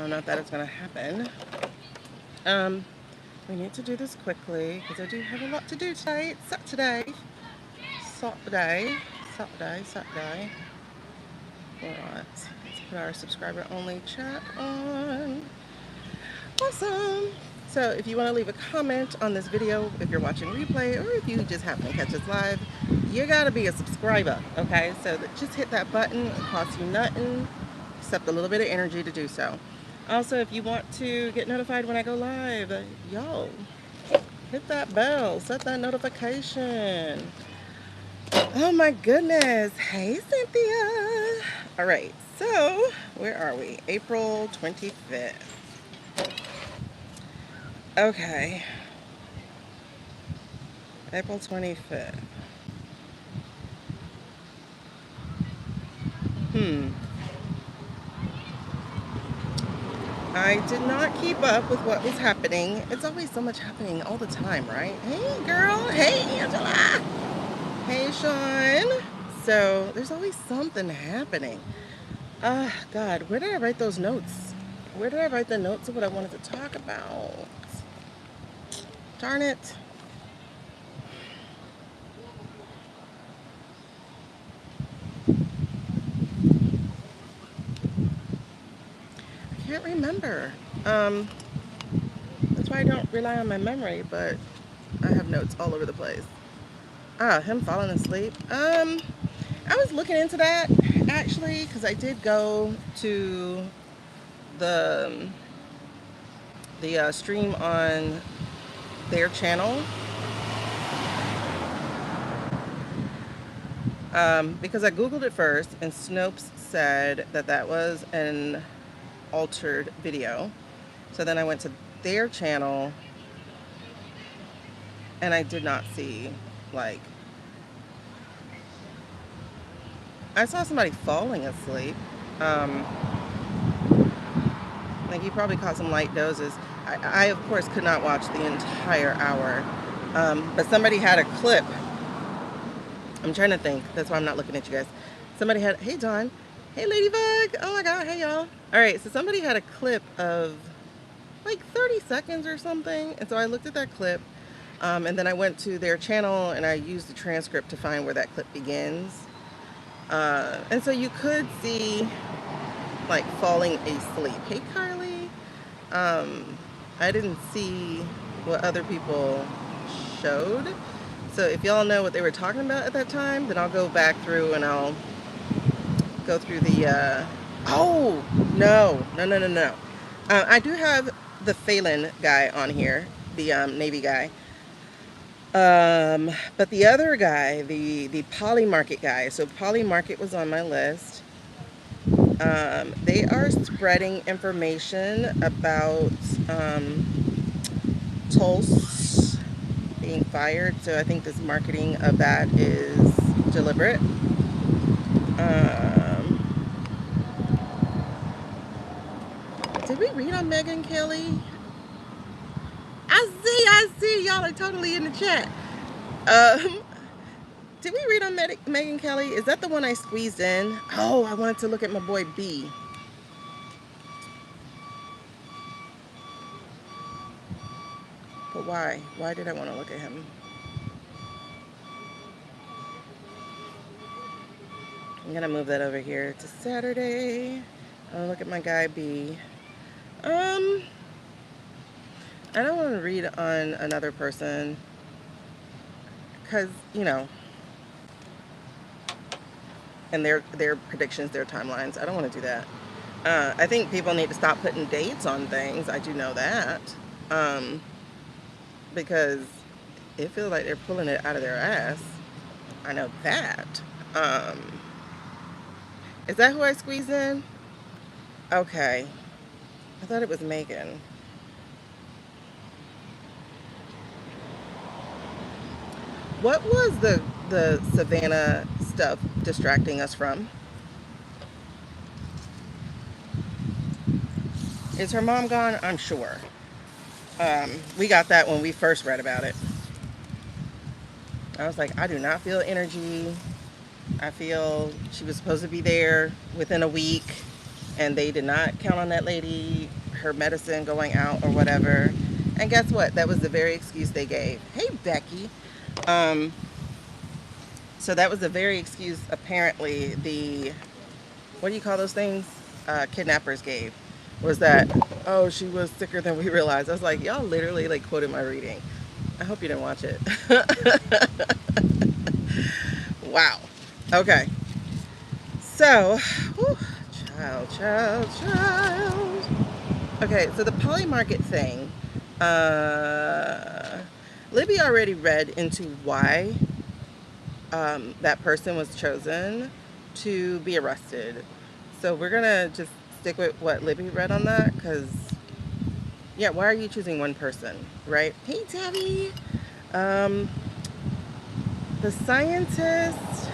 don't know if that is going to happen. We need to do this quickly because I do have a lot to do today. It's Saturday. Saturday. Alright, let's put our subscriber only chat on. Awesome. So if you want to leave a comment on this video, if you're watching replay, or if you just happen to catch us live, you gotta be a subscriber, okay? So just hit that button. It costs you nothing except a little bit of energy to do so. Also, if you want to get notified when I go live, yo, hit that bell, set that notification. Oh my goodness. Hey, Cynthia. All right, so where are we? April 25th. Okay. April 25th. I did not keep up with what was happening. It's always so much happening all the time, right? Hey, girl. Hey, Angela. Hey, Sean. So there's always something happening. God, where did I write those notes? Where did I write the notes of what I wanted to talk about? Darn it. I can't remember. That's why I don't rely on my memory, but I have notes all over the place. Him falling asleep. I was looking into that actually because I did go to the stream on their channel because I googled it first and Snopes said that that was an altered video. So then I went to their channel and I did not see, like, I saw somebody falling asleep. Like, you probably caught some light doses. I of course could not watch the entire hour, but somebody had a clip. I'm trying to think. That's why I'm not looking at you guys. Somebody had, hey Dawn, hey Ladybug, oh my god, hey y'all. All right, so somebody had a clip of like 30 seconds or something, and so I looked at that clip, and then I went to their channel and I used the transcript to find where that clip begins. And so you could see like falling asleep. Hey Carly. I didn't see what other people showed. So if y'all know what they were talking about at that time, then I'll go back through and I'll go through the, oh, no. I do have the Phelan guy on here, the Navy guy. But the other guy, the PolitiMarket guy, so PolitiMarket was on my list. They are spreading information about Tulse being fired, so I think this marketing of that is deliberate. Did we read on Megyn Kelly? I see, y'all are totally in the chat. Did we read on Megyn Kelly? Is that the one I squeezed in? Oh, I wanted to look at my boy B. But why? Why did I want to look at him? I'm gonna move that over here to Saturday. I'll look at my guy B. I don't want to read on another person because, you know, and their predictions, their timelines. I don't want to do that. I think people need to stop putting dates on things. I do know that. Because it feels like they're pulling it out of their ass. I know that. Is that who I squeezed in? Okay. I thought it was Megan. What was the Savannah stuff distracting us from? Is her mom gone? I'm sure. We got that when we first read about it. I was like, I do not feel energy. I feel she was supposed to be there within a week, and they did not count on that lady, her medicine going out or whatever. And guess what? That was the very excuse they gave. Hey, Becky. Um, so that was the very excuse apparently the, what do you call those things? Kidnappers gave. Was that, oh, she was sicker than we realized. I was like, y'all literally like quoted my reading. I hope you didn't watch it. Wow. Okay. So, whew, child. Okay, so the poly market thing, Libby already read into why that person was chosen to be arrested. So we're gonna just stick with what Libby read on that, because, yeah, why are you choosing one person, right? Hey, Tabby. Um, the scientist,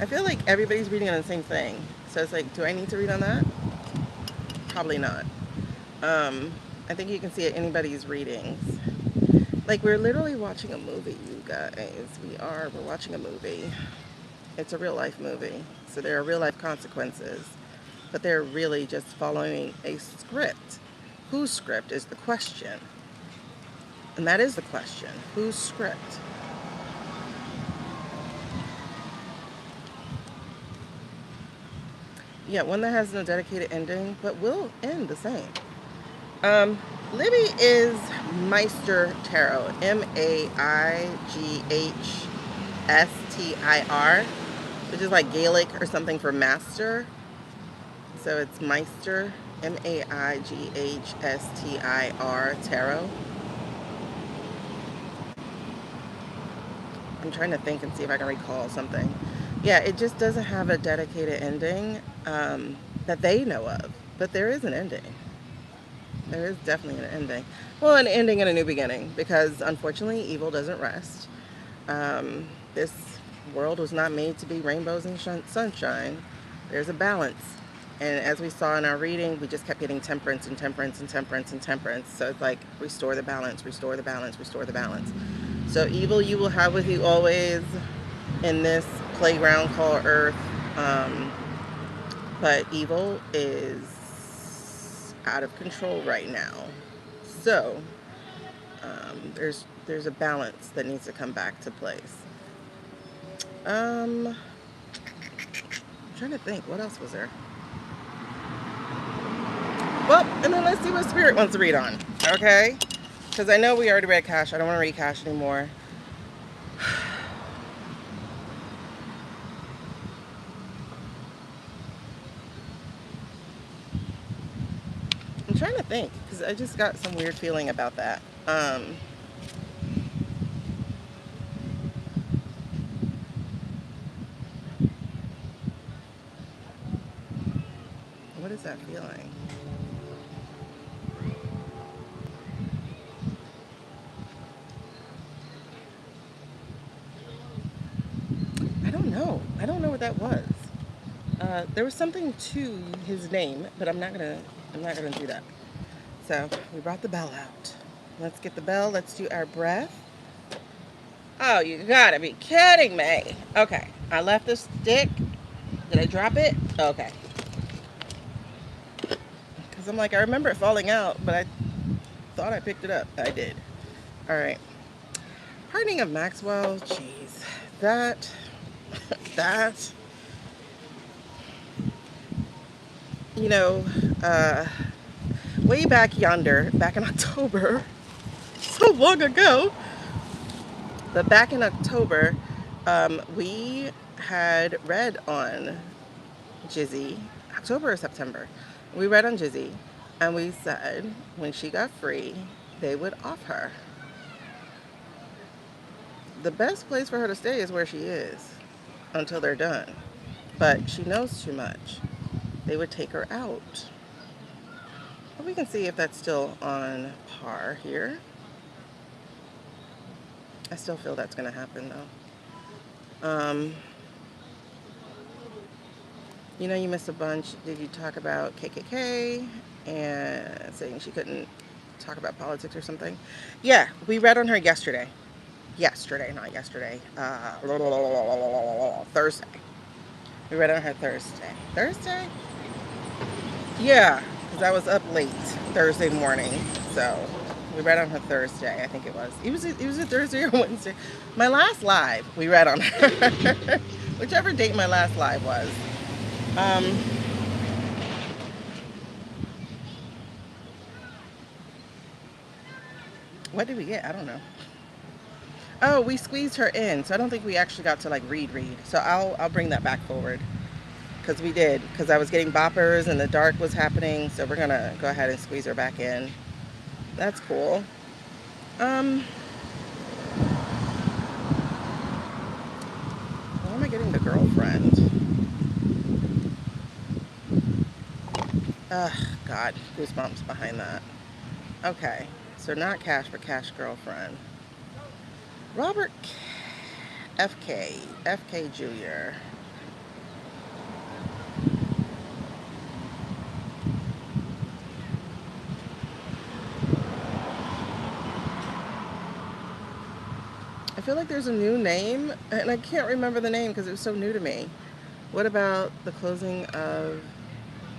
I feel like everybody's reading on the same thing. So it's like, do I need to read on that? Probably not. I think you can see it anybody's readings. Like, we're literally watching a movie, you guys. We're watching a movie. It's a real life movie. So there are real life consequences. But they're really just following a script. Whose script is the question? And that is the question. Whose script? Yeah, one that has no dedicated ending, but will end the same. Libby is Meister Tarot. Maighstir, which is like Gaelic or something for master. So it's Meister, Maighstir Tarot. I'm trying to think and see if I can recall something. Yeah, it just doesn't have a dedicated ending that they know of, but there is an ending. There is definitely an ending. Well, an ending and a new beginning, because unfortunately, evil doesn't rest. This world was not made to be rainbows and sunshine. There's a balance. And as we saw in our reading, we just kept getting temperance and temperance and temperance and temperance. So it's like, restore the balance, restore the balance, restore the balance. So evil you will have with you always in this playground called Earth. But evil is out of control right now. So there's a balance that needs to come back to place. I'm trying to think, what else was there? Well, and then let's see what Spirit wants to read on, okay? Because I know we already read Cash. I don't want to read Cash anymore. I'm trying to think, because I just got some weird feeling about that. What is that feeling? I don't know. I don't know what that was. There was something to his name, but I'm not gonna do that. So we brought the bell out. Let's get the bell. Let's do our breath. Oh, you gotta be kidding me. Okay, I left the stick. Did I drop it? Okay. Because I'm like, I remember it falling out, but I thought I picked it up. I did. All right. Pardoning of Maxwell. Jeez. That. You know, way back yonder, back in October, so long ago, but back in October, we had read on Jizzy, October or September, we read on Jizzy, and we said when she got free, they would off her. The best place for her to stay is where she is until they're done, but she knows too much. They would take her out. But we can see if that's still on par here. I still feel that's going to happen, though. You know, you missed a bunch. Did you talk about KKK and saying she couldn't talk about politics or something? Yeah, we read on her yesterday. Yesterday, not yesterday. Thursday. We read on her Thursday. Thursday? Yeah, because I was up late Thursday morning. So we read on her Thursday, I think it was. It was a Thursday or Wednesday. My last live, we read on her. Whichever date my last live was. What did we get? I don't know. Oh, we squeezed her in, so I don't think we actually got to like read. So I'll bring that back forward, because we did, because I was getting boppers and the dark was happening, so we're gonna go ahead and squeeze her back in. That's cool. Why am I getting the girlfriend? Ugh, God, goosebumps behind that. Okay, so not Cash, but Cash girlfriend. Robert FK Jr. I feel like there's a new name, and I can't remember the name because it was so new to me. What about the closing of...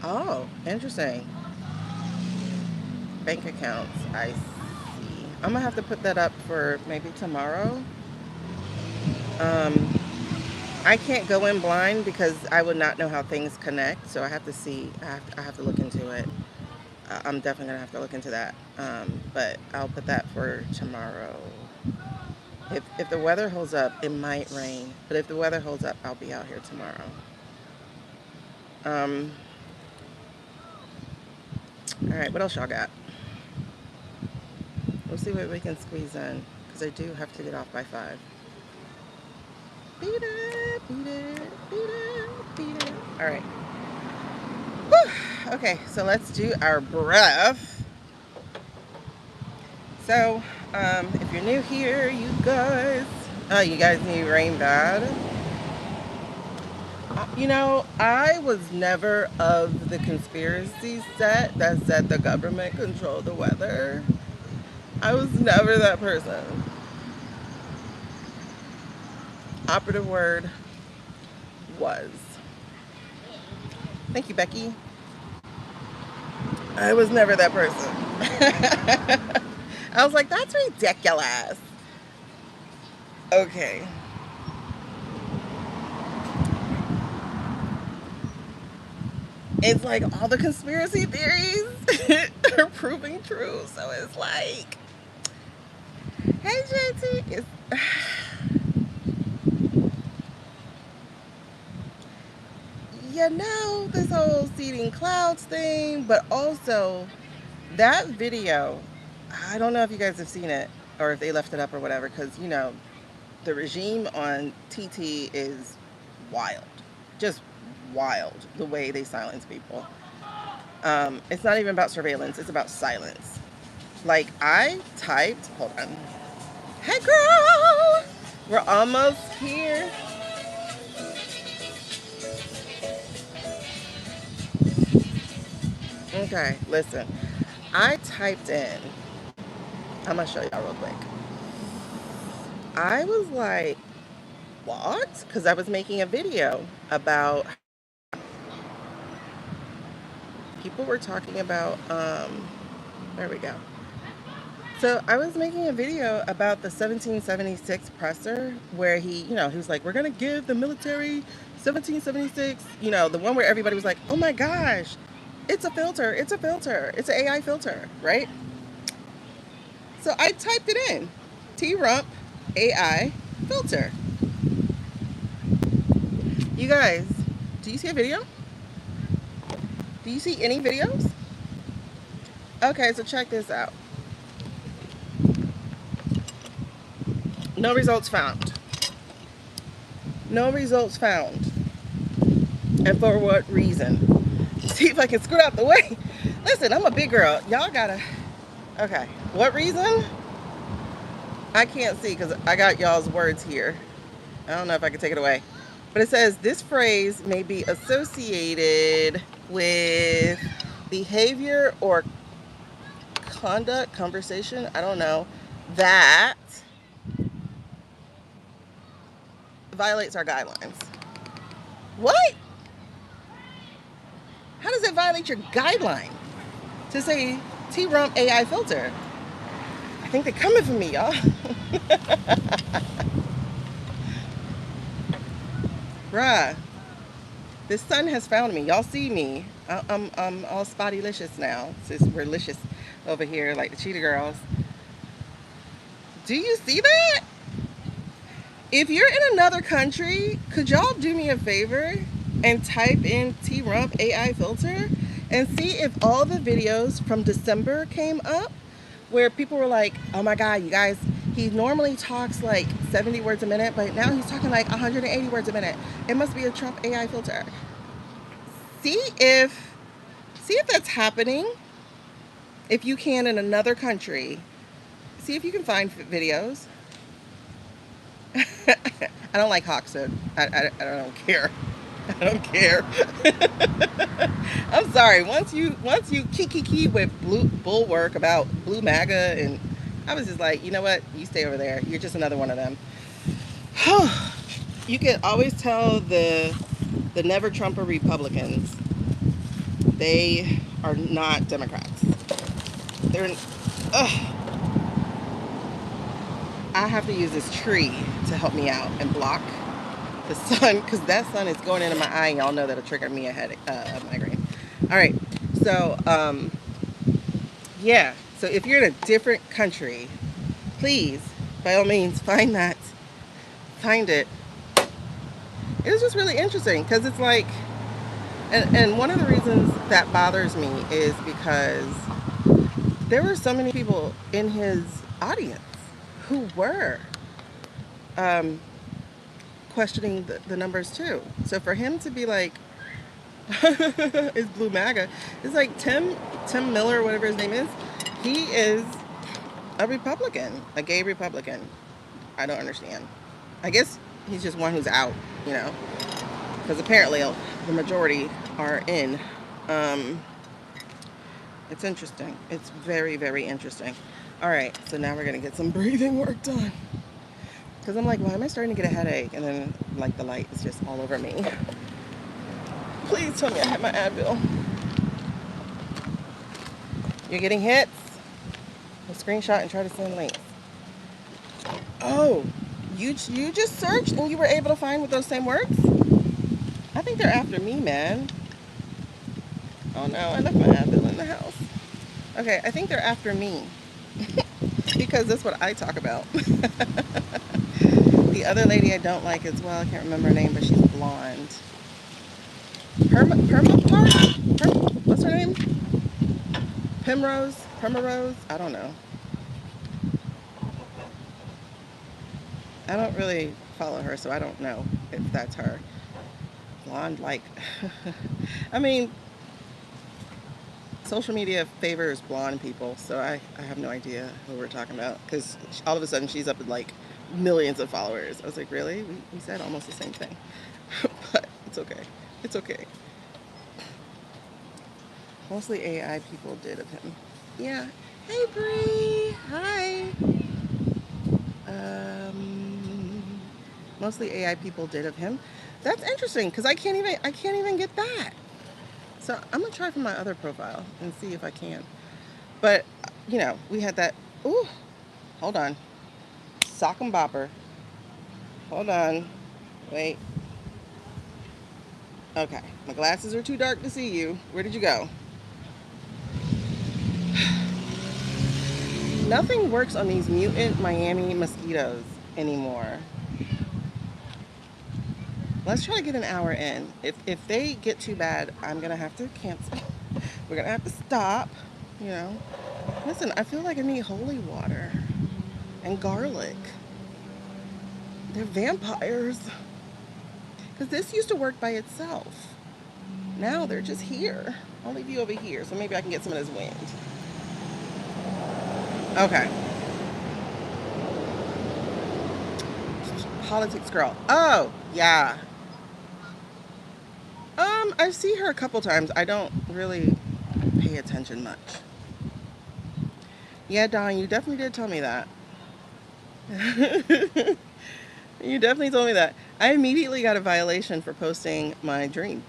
Oh, interesting. Bank accounts, I see. I'm gonna have to put that up for maybe tomorrow. I can't go in blind because I would not know how things connect, so I have to see. I have to look into it. I'm definitely gonna have to look into that. But I'll put that for tomorrow. If the weather holds up, it might rain. But if the weather holds up, I'll be out here tomorrow. All right, what else y'all got? We'll see what we can squeeze in, because I do have to get off by 5. Beat it, beat it, beat it, beat it. All right. Whew. Okay, so let's do our breath. So, if you're new here, you guys need rain bad. You know, I was never of the conspiracy set that said the government controlled the weather. I was never that person. Operative word was. Thank you, Becky. I was never that person. I was like, that's ridiculous. Okay. It's like all the conspiracy theories are proving true. So it's like, hey, JT. You know, this whole seeding clouds thing, but also that video, I don't know if you guys have seen it or if they left it up or whatever, because, you know, the regime on TT is wild. Just wild, the way they silence people. It's not even about surveillance, it's about silence. Like, I typed, hold on. Hey, girl! We're almost here. Okay, listen. I typed in, I'm gonna show y'all real quick. I was like, what? Because I was making a video about, people were talking about, there we go. So I was making a video about the 1776 presser where he was like, we're going to give the military 1776, the one where everybody was like, oh my gosh, it's a filter, it's an AI filter, right? So I typed it in, T-Rump AI filter. You guys, do you see a video? Do you see any videos? Okay, so check this out. No results found. No results found. And for what reason? See if I can scoot out the way. Listen, I'm a big girl. Y'all gotta... Okay. What reason? I can't see because I got y'all's words here. I don't know if I can take it away. But it says, this phrase may be associated with behavior or conduct, conversation, I don't know, that violates our guidelines. What? How does it violate your guideline to say T-Rump AI filter? I think they're coming for me, y'all. Bruh, the sun has found me. Y'all see me. I'm all spotty-licious now, since we're licious over here like the cheetah girls. Do you see that? If you're in another country, could y'all do me a favor and type in T-Rump AI filter and see if all the videos from December came up where people were like, oh my God, you guys, he normally talks like 70 words a minute, but now he's talking like 180 words a minute. It must be a Trump AI filter. See if that's happening. If you can in another country, see if you can find videos. I don't like hawks, so I don't care. I don't care. I'm sorry. Once you kiki with blue bulwark about blue MAGA, and I was just like, you know what? You stay over there. You're just another one of them. You can always tell the never Trumper Republicans. They are not Democrats. They're. I have to use this tree to help me out and block the sun, because that sun is going into my eye, and y'all know that'll trigger me a headache, a migraine. All right, so yeah, so if you're in a different country, please, by all means, find it. It was just really interesting, because it's like, and one of the reasons that bothers me is because there were so many people in his audience who were questioning the numbers too. So for him to be like, it's blue MAGA, it's like Tim Miller, whatever his name is, he is a Republican, a gay Republican. I don't understand. I guess he's just one who's out, you know, because apparently the majority are in. It's interesting. It's very, very interesting. All right, so now we're gonna get some breathing work done. Because I'm like, why am I starting to get a headache? And then, like, the light is just all over me. Please tell me I have my Advil. You're getting hits? We'll screenshot and try to send links. Oh, you just searched and you were able to find with those same words? I think they're after me, man. Oh no, I left my Advil in the house. Okay, I think they're after me. Because that's what I talk about. The other lady I don't like as well, I can't remember her name, but she's blonde. What's her name? Primrose? I don't know. I don't really follow her, so I don't know if that's her. Blonde, like, I mean, social media favors blonde people, so I have no idea who we're talking about, because all of a sudden she's up at like millions of followers. I was like, really? We said almost the same thing. But it's okay. It's okay. Mostly AI people did of him. Yeah. Hey, Bree. Hi. Mostly AI people did of him. That's interesting, because I can't even get that. So I'm gonna try from my other profile and see if I can. But you know, we had that. Ooh, hold on. Sock and bopper. Hold on. Wait. Okay, my glasses are too dark to see you. Where did you go? Nothing works on these mutant Miami mosquitoes anymore. Let's try to get an hour in. If they get too bad, I'm gonna have to cancel. We're gonna have to stop, you know. Listen, I feel like I need holy water and garlic. They're vampires. Because this used to work by itself. Now they're just here. I'll leave you over here, so maybe I can get some of this wind. Okay. Politics girl. Oh, yeah. I see her a couple times. I don't really pay attention much. Yeah, Don, you definitely did tell me that. You definitely told me that. I immediately got a violation for posting my dream.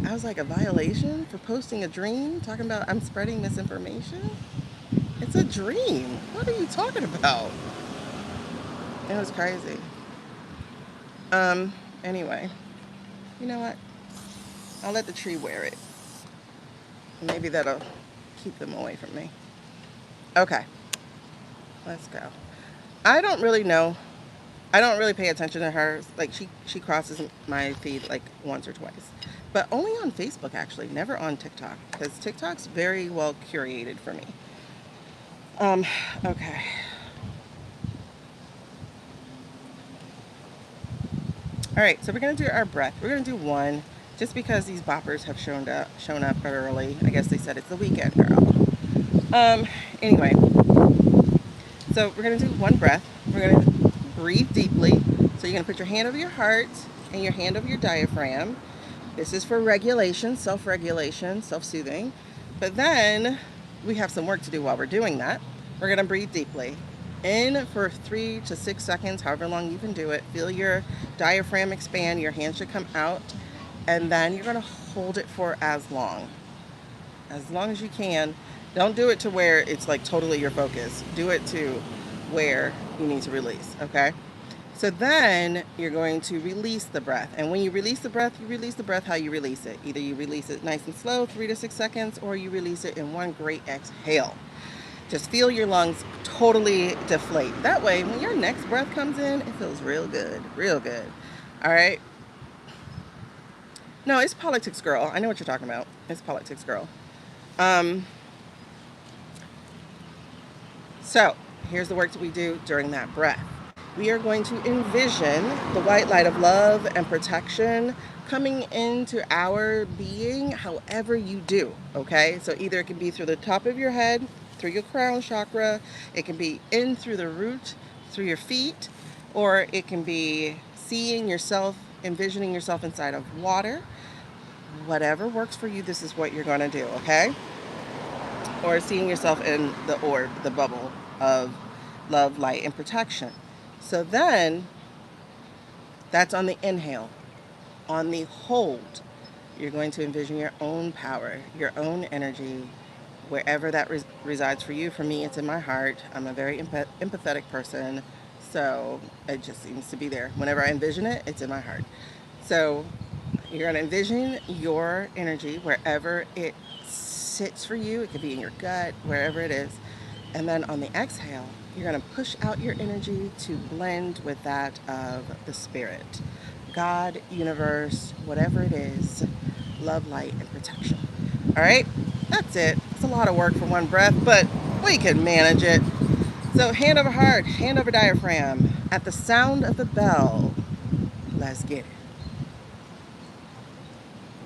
I was like, a violation for posting a dream? Talking about I'm spreading misinformation? It's a dream. What are you talking about? It was crazy. Anyway, you know what? I'll let the tree wear it. Maybe that'll keep them away from me. Okay, let's go. I don't really know. I don't really pay attention to her. Like she crosses my feed like once or twice, but only on Facebook actually. Never on TikTok because TikTok's very well curated for me. Okay. All right, so we're gonna do our breath. We're gonna do one, just because these boppers have shown up early. I guess they said it's the weekend, girl. Anyway, so we're gonna do one breath. We're gonna breathe deeply. So you're gonna put your hand over your heart and your hand over your diaphragm. This is for regulation, self-regulation, self-soothing. But then we have some work to do while we're doing that. We're gonna breathe deeply. In for 3 to 6 seconds, however long you can do it. Feel your diaphragm expand, your hand should come out, and then you're gonna hold it for as long as you can. Don't do it to where it's like totally your focus. Do it to where you need to release, okay? So then you're going to release the breath. And when you release the breath, you release the breath how you release it. Either you release it nice and slow, 3 to 6 seconds, or you release it in one great exhale. Just feel your lungs totally deflate. That way, when your next breath comes in, it feels real good, real good. All right? No, it's politics, girl. I know what you're talking about. It's politics, girl. Um, so here's the work that we do during that breath. We are going to envision the white light of love and protection coming into our being however you do, okay? So either it can be through the top of your head, through your crown chakra, it can be in through the root, through your feet, or it can be seeing yourself, envisioning yourself inside of water. Whatever works for you, this is what you're going to do, okay? Or seeing yourself in the orb, the bubble of love, light, and protection. So then, that's on the inhale. On the hold, you're going to envision your own power, your own energy, wherever that resides for you. For me, it's in my heart. I'm a very empathetic person, so it just seems to be there. Whenever I envision it, it's in my heart. So you're going to envision your energy wherever it sits for you. It could be in your gut, wherever it is. And then on the exhale, you're going to push out your energy to blend with that of the spirit. God, universe, whatever it is, love, light, and protection. All right? That's it. It's a lot of work for one breath, but we can manage it. So hand over heart, hand over diaphragm. At the sound of the bell, let's get it.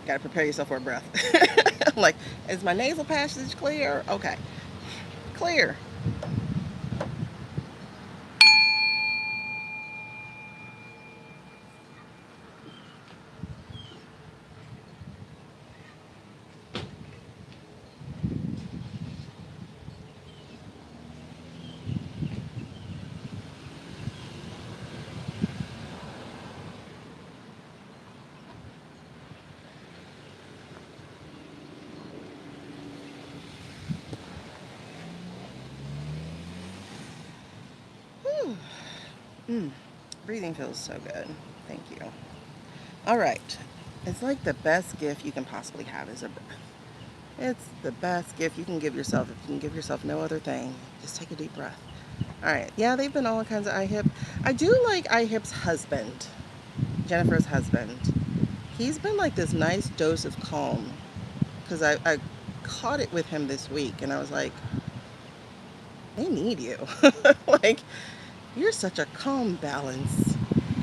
Got to prepare yourself for a breath. Like, is my nasal passage clear? Okay. Clear. Breathing feels so good. Thank you. All right. It's like the best gift you can possibly have is a breath. It's the best gift you can give yourself. If you can give yourself no other thing, just take a deep breath. All right. Yeah, they've been all kinds of IHIP. I do like IHIP's husband, Jennifer's husband. He's been like this nice dose of calm, because I caught it with him this week, and I was like, they need you. Like, you're such a calm balance.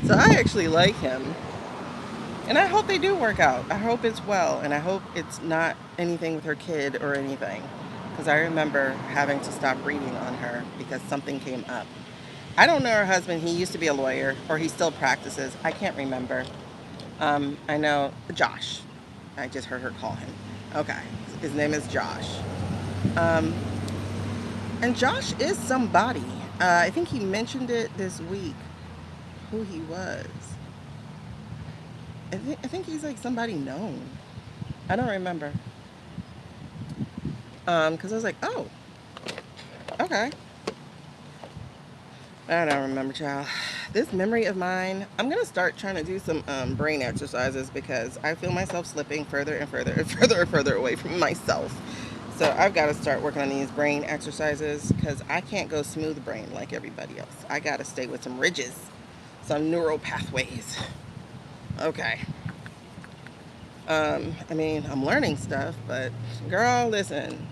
So I actually like him. And I hope they do work out. I hope it's well. And I hope it's not anything with her kid or anything. Because I remember having to stop reading on her because something came up. I don't know her husband. He used to be a lawyer, or he still practices. I can't remember. I know Josh. I just heard her call him. Okay. His name is Josh. And Josh is somebody. I think he mentioned it this week. who he was. I think he's like somebody known. I don't remember. Because I was like, oh, okay. I don't remember, child. This memory of mine, I'm going to start trying to do some brain exercises because I feel myself slipping further and further and further and further away from myself. So I've got to start working on these brain exercises because I can't go smooth brain like everybody else. I got to stay with some ridges, some neural pathways. Okay. I mean, I'm learning stuff, but girl, listen,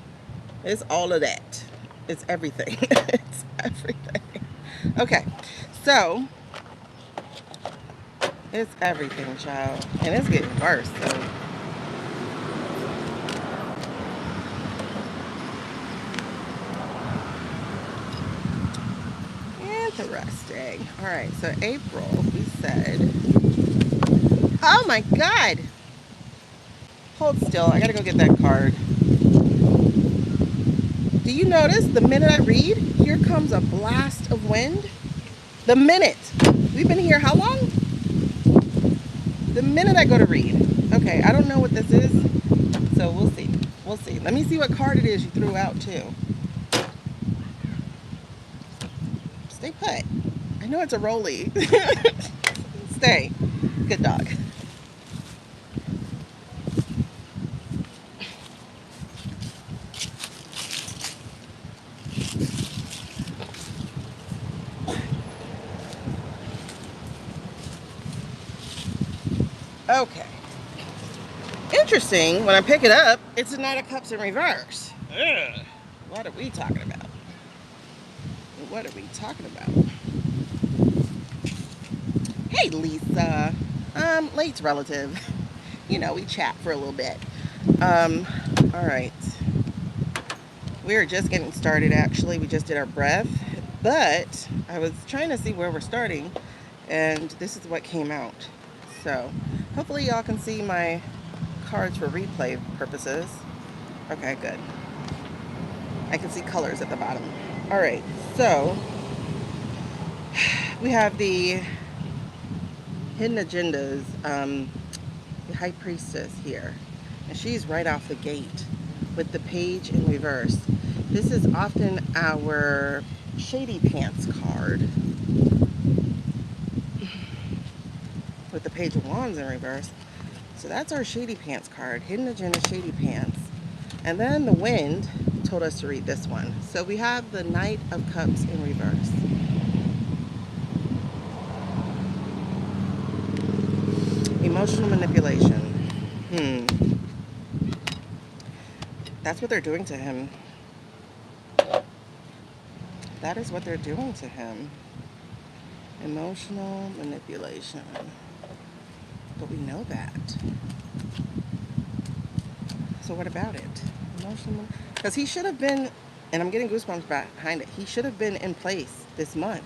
it's all of that. It's everything. It's everything. Okay, so it's everything, child, and it's getting worse. So interesting. All right, so April, we said, oh my God, hold still. I gotta go get that card. Do you notice the minute I read, here comes a blast of wind? The minute. We've been here how long? The minute I go to read. Okay, I don't know what this is, so we'll see. We'll see. Let me see what card it is you threw out too. Stay put. I know it's a rolly. Stay. Good dog. Okay. Interesting, when I pick it up, it's a Knight of Cups in reverse. Ugh. What are we talking about? What are we talking about? Hey, Lisa. Late's relative. You know, we chat for a little bit. All right. We're just getting started, actually. We just did our breath. But I was trying to see where we're starting, and this is what came out. So, hopefully y'all can see my cards for replay purposes. Okay, good. I can see colors at the bottom. All right, so we have the hidden agendas, the high priestess here, and she's right off the gate with the page in reverse. This is often our Shady Pants card with the page of wands in reverse. So that's our Shady Pants card, hidden agenda Shady Pants. And then the wind told us to read this one. So we have the Knight of Cups in reverse. Emotional manipulation. That's what they're doing to him. That is what they're doing to him. Emotional manipulation. But we know that. So what about it? Emotional, because he should have been, and I'm getting goosebumps behind it, he should have been in place this month.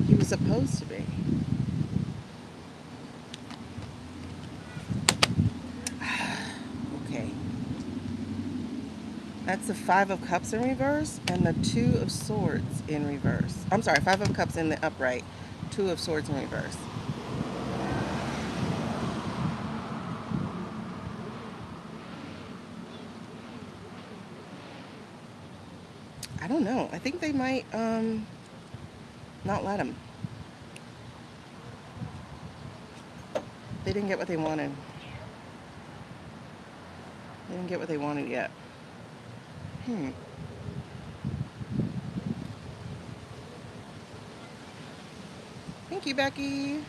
He was supposed to be. Okay. That's the Five of Cups in reverse and the Two of Swords in reverse. I'm sorry, Five of Cups in the upright, Two of Swords in reverse. I don't know. I think they might not let him. They didn't get what they wanted. They didn't get what they wanted yet. Thank you, Becky.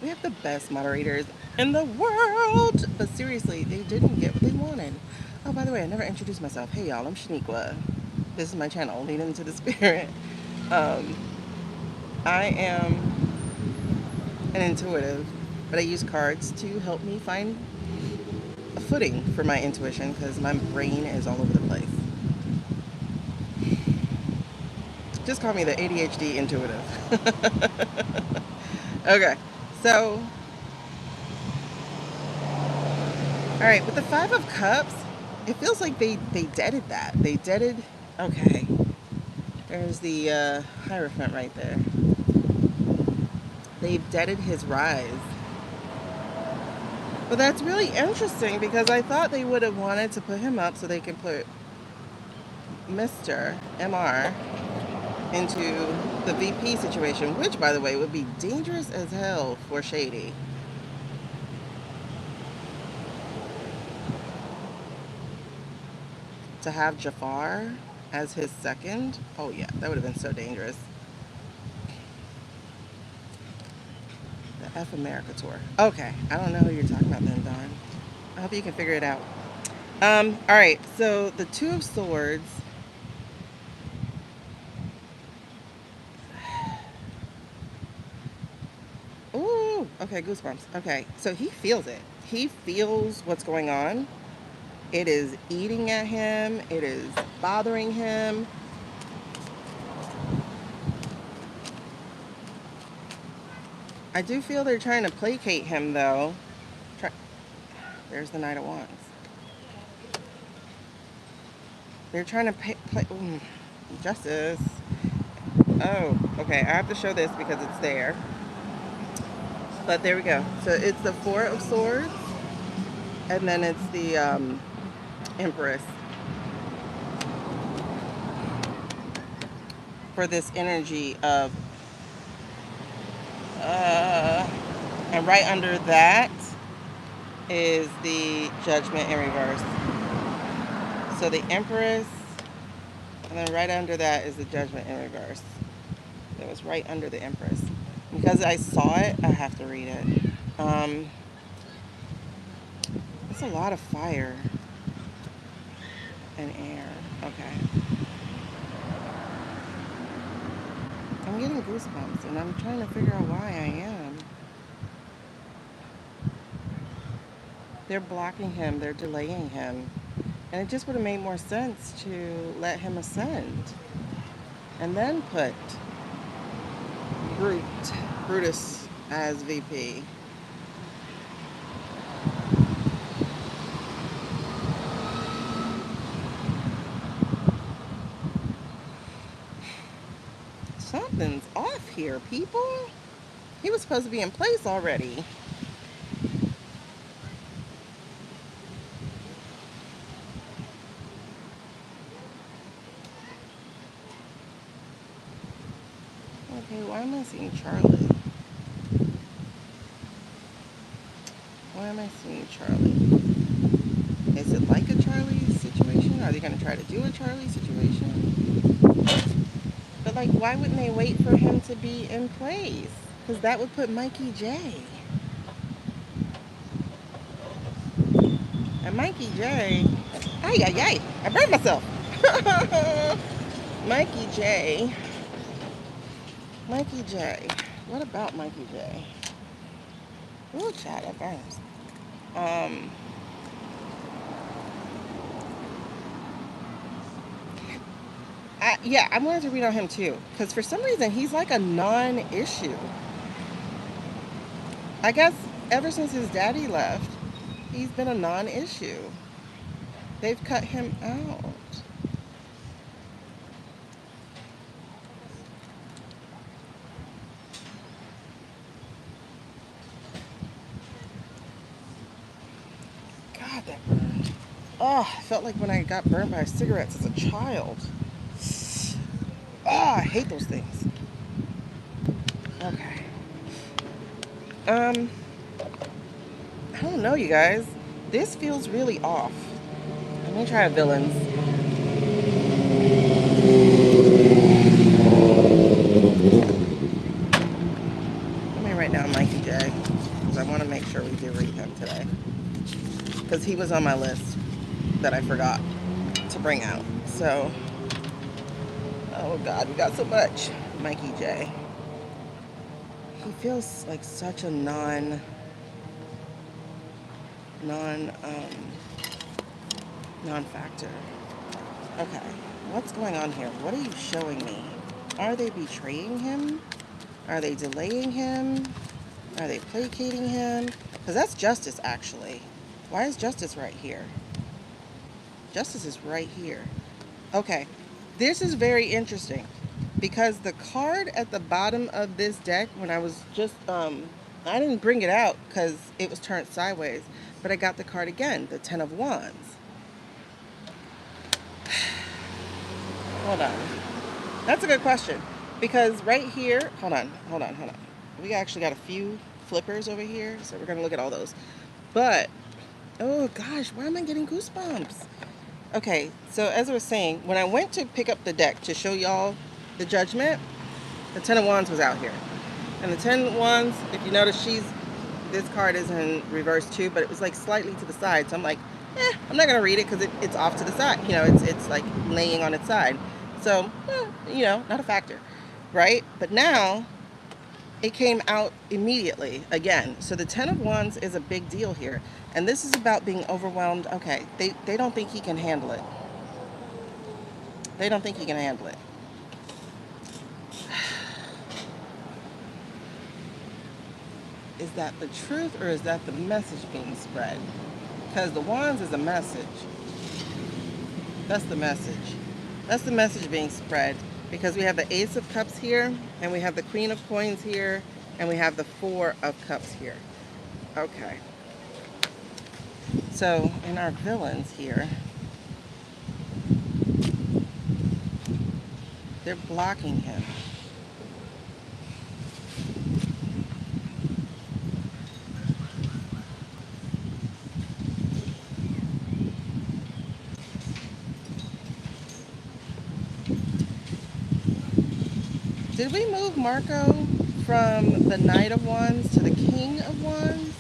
We have the best moderators in the world. But seriously, they didn't get what they wanted. Oh, by the way, I never introduced myself. Hey, y'all, I'm Shaneequa. This is my channel, Lean Into the Spirit. I am an intuitive, but I use cards to help me find a footing for my intuition because my brain is all over the place. Just call me the ADHD intuitive. Okay, so, all right, with the Five of Cups, it feels like they deaded that. They deaded, okay. There's the Hierophant right there. They've deaded his rise. But that's really interesting because I thought they would have wanted to put him up so they can put Mr. MR into the VP situation, which, by the way, would be dangerous as hell for Shady. To have Jafar as his second, oh yeah, that would have been so dangerous. The F America tour. Okay, I don't know who you're talking about then, Don. I hope you can figure it out. All right, so the Two of Swords. Ooh, okay, goosebumps. Okay, so he feels it. He feels what's going on. It is eating at him. It is bothering him. I do feel they're trying to placate him, though. There's the Knight of Wands. They're trying to Justice. Oh, okay. I have to show this because it's there. But there we go. So it's the Four of Swords. And then it's the Empress. For this energy of... and right under that is the Judgment in reverse. So the Empress, and then right under that is the Judgment in reverse. It was right under the Empress. Because I saw it, I have to read it. It's a lot of fire and air. Okay. I'm getting goosebumps, and I'm trying to figure out why I am. They're blocking him. They're delaying him. And it just would have made more sense to let him ascend. And then put Brutus as VP. Something's off here, people. He was supposed to be in place already. Okay, why am I seeing Charlie? Why am I seeing Charlie? Is it like a Charlie situation? Are they going to try to do a Charlie situation? But, like, why wouldn't they wait for him to be in place? Because that would put Mikey J. And Mikey J... Ay, I burned myself. Mikey J. What about Mikey J? Ooh, chat, that burns. I wanted to read on him too, because for some reason he's like a non-issue. I guess ever since his daddy left, he's been a non-issue. They've cut him out. God, that burned. Oh, I felt like when I got burned by cigarettes as a child. Oh, I hate those things. Okay. I don't know, you guys. This feels really off. Let me try villains. Let me write down Mikey J, because I want to make sure we do read him today. Because he was on my list that I forgot to bring out. So, oh God, we got so much. Mikey J. He feels like such a non-factor. Okay, what's going on here? What are you showing me? Are they betraying him? Are they delaying him? Are they placating him? Because that's Justice, actually. Why is Justice right here? Justice is right here. Okay, this is very interesting. because the card at the bottom of this deck, when I was just, I didn't bring it out because it was turned sideways, but I got the card again, the Ten of Wands. Hold on. That's a good question. Because right here, hold on. We actually got a few flippers over here, so we're going to look at all those. But, oh gosh, why am I getting goosebumps? Okay, so as I was saying, when I went to pick up the deck to show y'all the judgment, the Ten of Wands was out here. And the Ten of Wands, if you notice, this card is in reverse too, but it was like slightly to the side. So I'm like, I'm not going to read it because it's off to the side. You know, it's like laying on its side. So, you know, not a factor, right? But now it came out immediately again. So the Ten of Wands is a big deal here. And this is about being overwhelmed. Okay, they don't think he can handle it. They don't think he can handle it. Is that the truth or is that the message being spread? Because the Wands is a message. That's the message. That's the message being spread. Because we have the Ace of Cups here, and we have the Queen of Coins here, and we have the Four of Cups here. Okay. So, in our villains here, they're blocking him. Did we move Marco from the Knight of Wands to the King of Wands?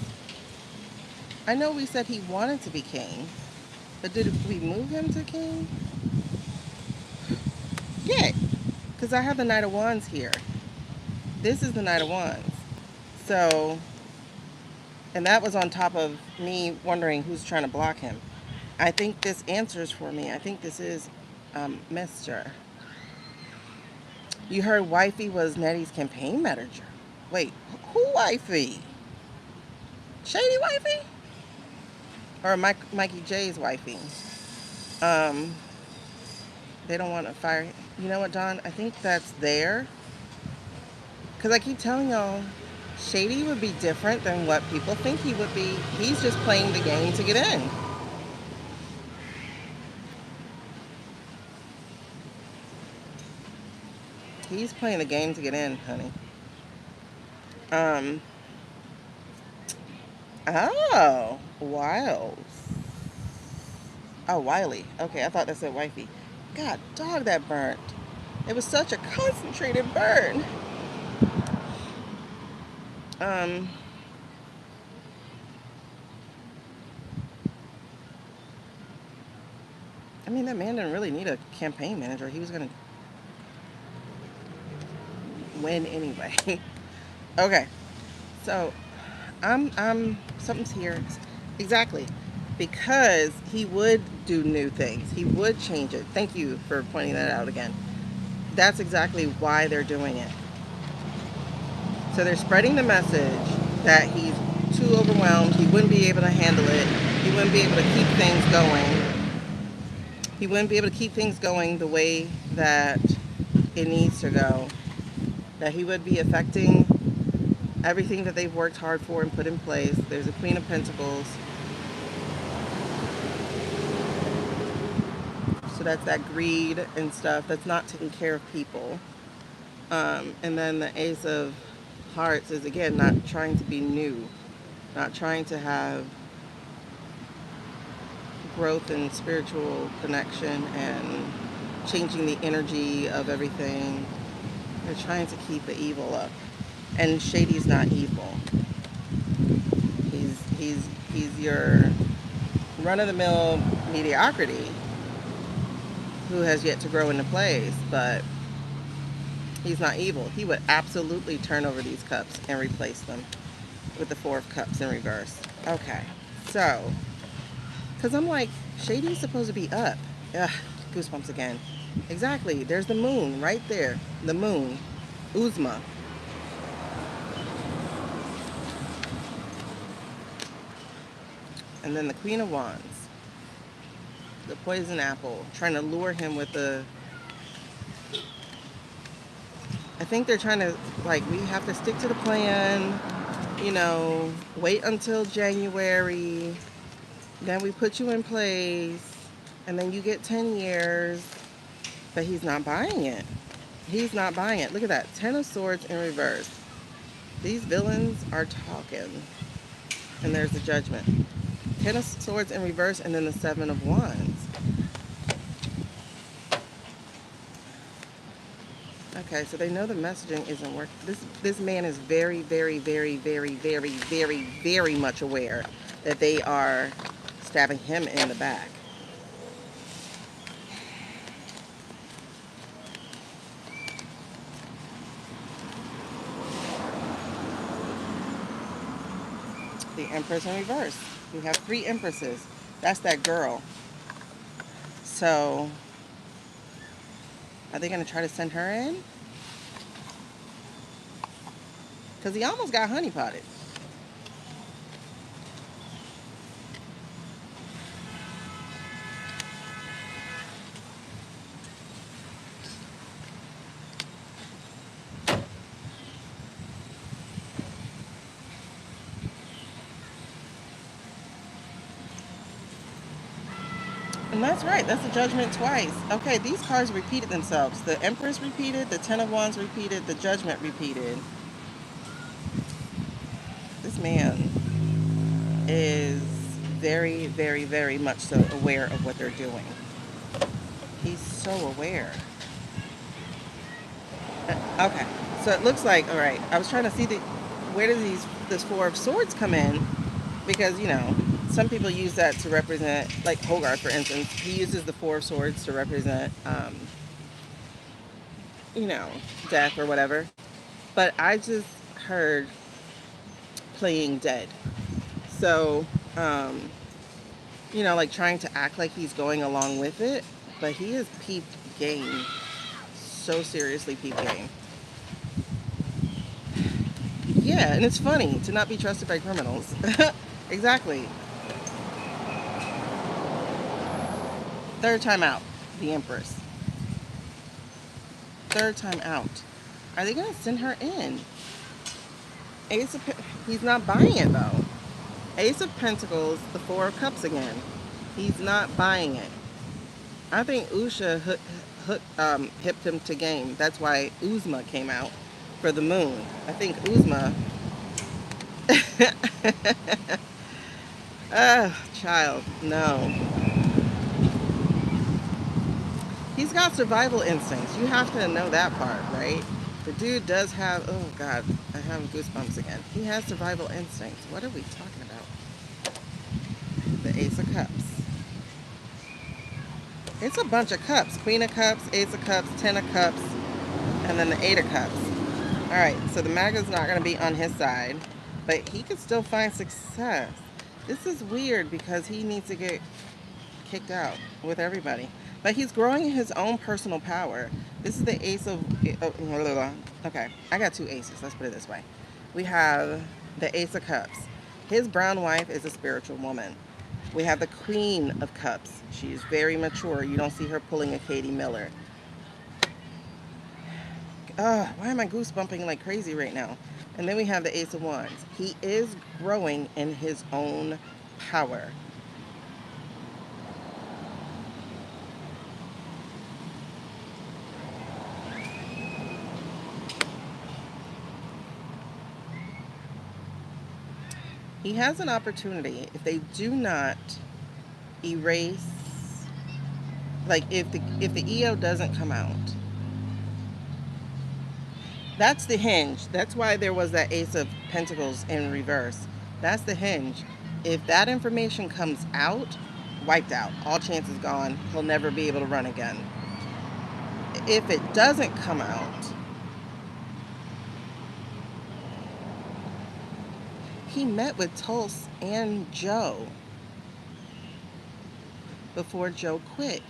I know we said he wanted to be king, but did we move him to king? Yeah, because I have the Knight of Wands here. This is the Knight of Wands. So, and that was on top of me wondering who's trying to block him. I think this answers for me. I think this is Mr. You heard Wifey was Nettie's campaign manager. Wait, who Wifey? Shady Wifey? Or Mikey J's Wifey? They don't want to fire. You know what, Don? I think that's there. Because I keep telling y'all, Shady would be different than what people think he would be. He's just playing the game to get in. He's playing the game to get in, honey. Oh, Wiles. Oh, Wiley. Okay, I thought that said Wifey. God, dog, that burnt. It was such a concentrated burn. I mean, that man didn't really need a campaign manager. He was gonna win anyway. Okay, so something's here. Exactly, because he would do new things. He would change it. Thank you for pointing that out again. That's exactly why they're doing it. So they're spreading the message that he's too overwhelmed. He wouldn't be able to handle it. He wouldn't be able to keep things going. He wouldn't be able to keep things going the way that it needs to go. That he would be affecting everything that they've worked hard for and put in place. There's a Queen of Pentacles. So that's that greed and stuff. That's not taking care of people. And then the Ace of Hearts is, again, not trying to be new. Not trying to have growth and spiritual connection and changing the energy of everything. They're trying to keep the evil up. And Shady's not evil. He's your run-of-the-mill mediocrity who has yet to grow into place, but he's not evil. He would absolutely turn over these cups and replace them with the Four of Cups in reverse. Okay, so, because I'm like, Shady's supposed to be up. Ugh, goosebumps again. Exactly, there's the moon right there. The moon. Uzma. And then the Queen of Wands. The poison apple. Trying to lure him with the I think they're trying to, like, we have to stick to the plan, you know, wait until January, then we put you in place, and then you get 10 years. But he's not buying it. He's not buying it. Look at that. 10 of Swords in reverse. These villains are talking. And there's the Judgment. 10 of Swords in reverse, and then the 7 of Wands. Okay, so they know the messaging isn't working. This man is very, very, very, very, very, very, very much aware that they are stabbing him in the back. The Empress in reverse. We have 3 Empresses. That's that girl. So, are they going to try to send her in? Because he almost got honeypotted. And that's right. That's the Judgment twice. Okay, these cards repeated themselves. The Empress repeated, the 10 of Wands repeated, the Judgment repeated. This man is very, very, very much so aware of what they're doing. He's so aware. Okay, so it looks like, all right, I was trying to see where does this 4 of Swords come in? Because, you know, some people use that to represent, like Hogarth, for instance, he uses the 4 of Swords to represent, you know, death or whatever. But I just heard playing dead. So, you know, like trying to act like he's going along with it, but he has peeped game. So seriously peeped game. Yeah, and it's funny to not be trusted by criminals. Exactly. Third time out, the Empress. Third time out. Are they going to send her in? He's not buying it though. Ace of Pentacles, the 4 of Cups again. He's not buying it. I think Usha hipped him to game. That's why Uzma came out for the moon. I think Uzma. Child, no. He's got survival instincts. You have to know that part, right? The dude does have, oh God, I have goosebumps again. He has survival instincts. What are we talking about? The Ace of Cups. It's a bunch of cups. Queen of Cups, Ace of Cups, 10 of Cups, and then the 8 of Cups. All right, so the MAGA's not going to be on his side, but he could still find success. This is weird because he needs to get kicked out with everybody. But he's growing his own personal power. This is the Ace of... Okay, I got 2 aces. Let's put it this way. We have the Ace of Cups. His brown wife is a spiritual woman. We have the Queen of Cups. She's very mature. You don't see her pulling a Katie Miller. Why am I goosebumping like crazy right now? And then we have the Ace of Wands. He is growing in his own power. He has an opportunity if they do not erase, like if the EO doesn't come out. That's the hinge. That's why there was that Ace of Pentacles in reverse. That's the hinge. If that information comes out, wiped out. All chances gone. He'll never be able to run again. If it doesn't come out, he met with Tulse and Joe before Joe quit.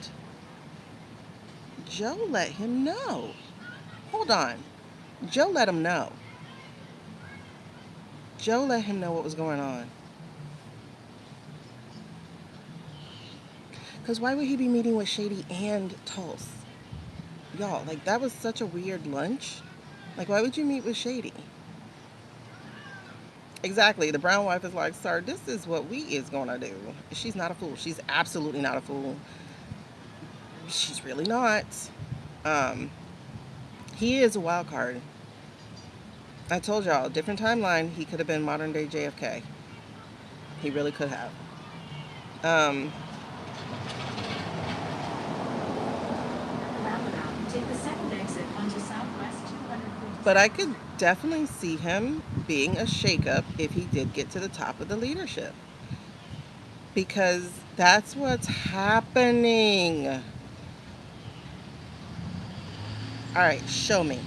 Joe let him know. Hold on. Joe let him know. Joe let him know what was going on. Because why would he be meeting with Shady and Tulse? Y'all, like, that was such a weird lunch. Like, why would you meet with Shady? Exactly. The brown wife is like, sir, this is what we is gonna do. She's not a fool. She's absolutely not a fool. She's really not. Um, he is a wild card. I told y'all, different timeline. He could have been modern day JFK. He really could have. Um, but I could definitely see him being a shakeup if he did get to the top of the leadership. Because that's what's happening. All right, show me.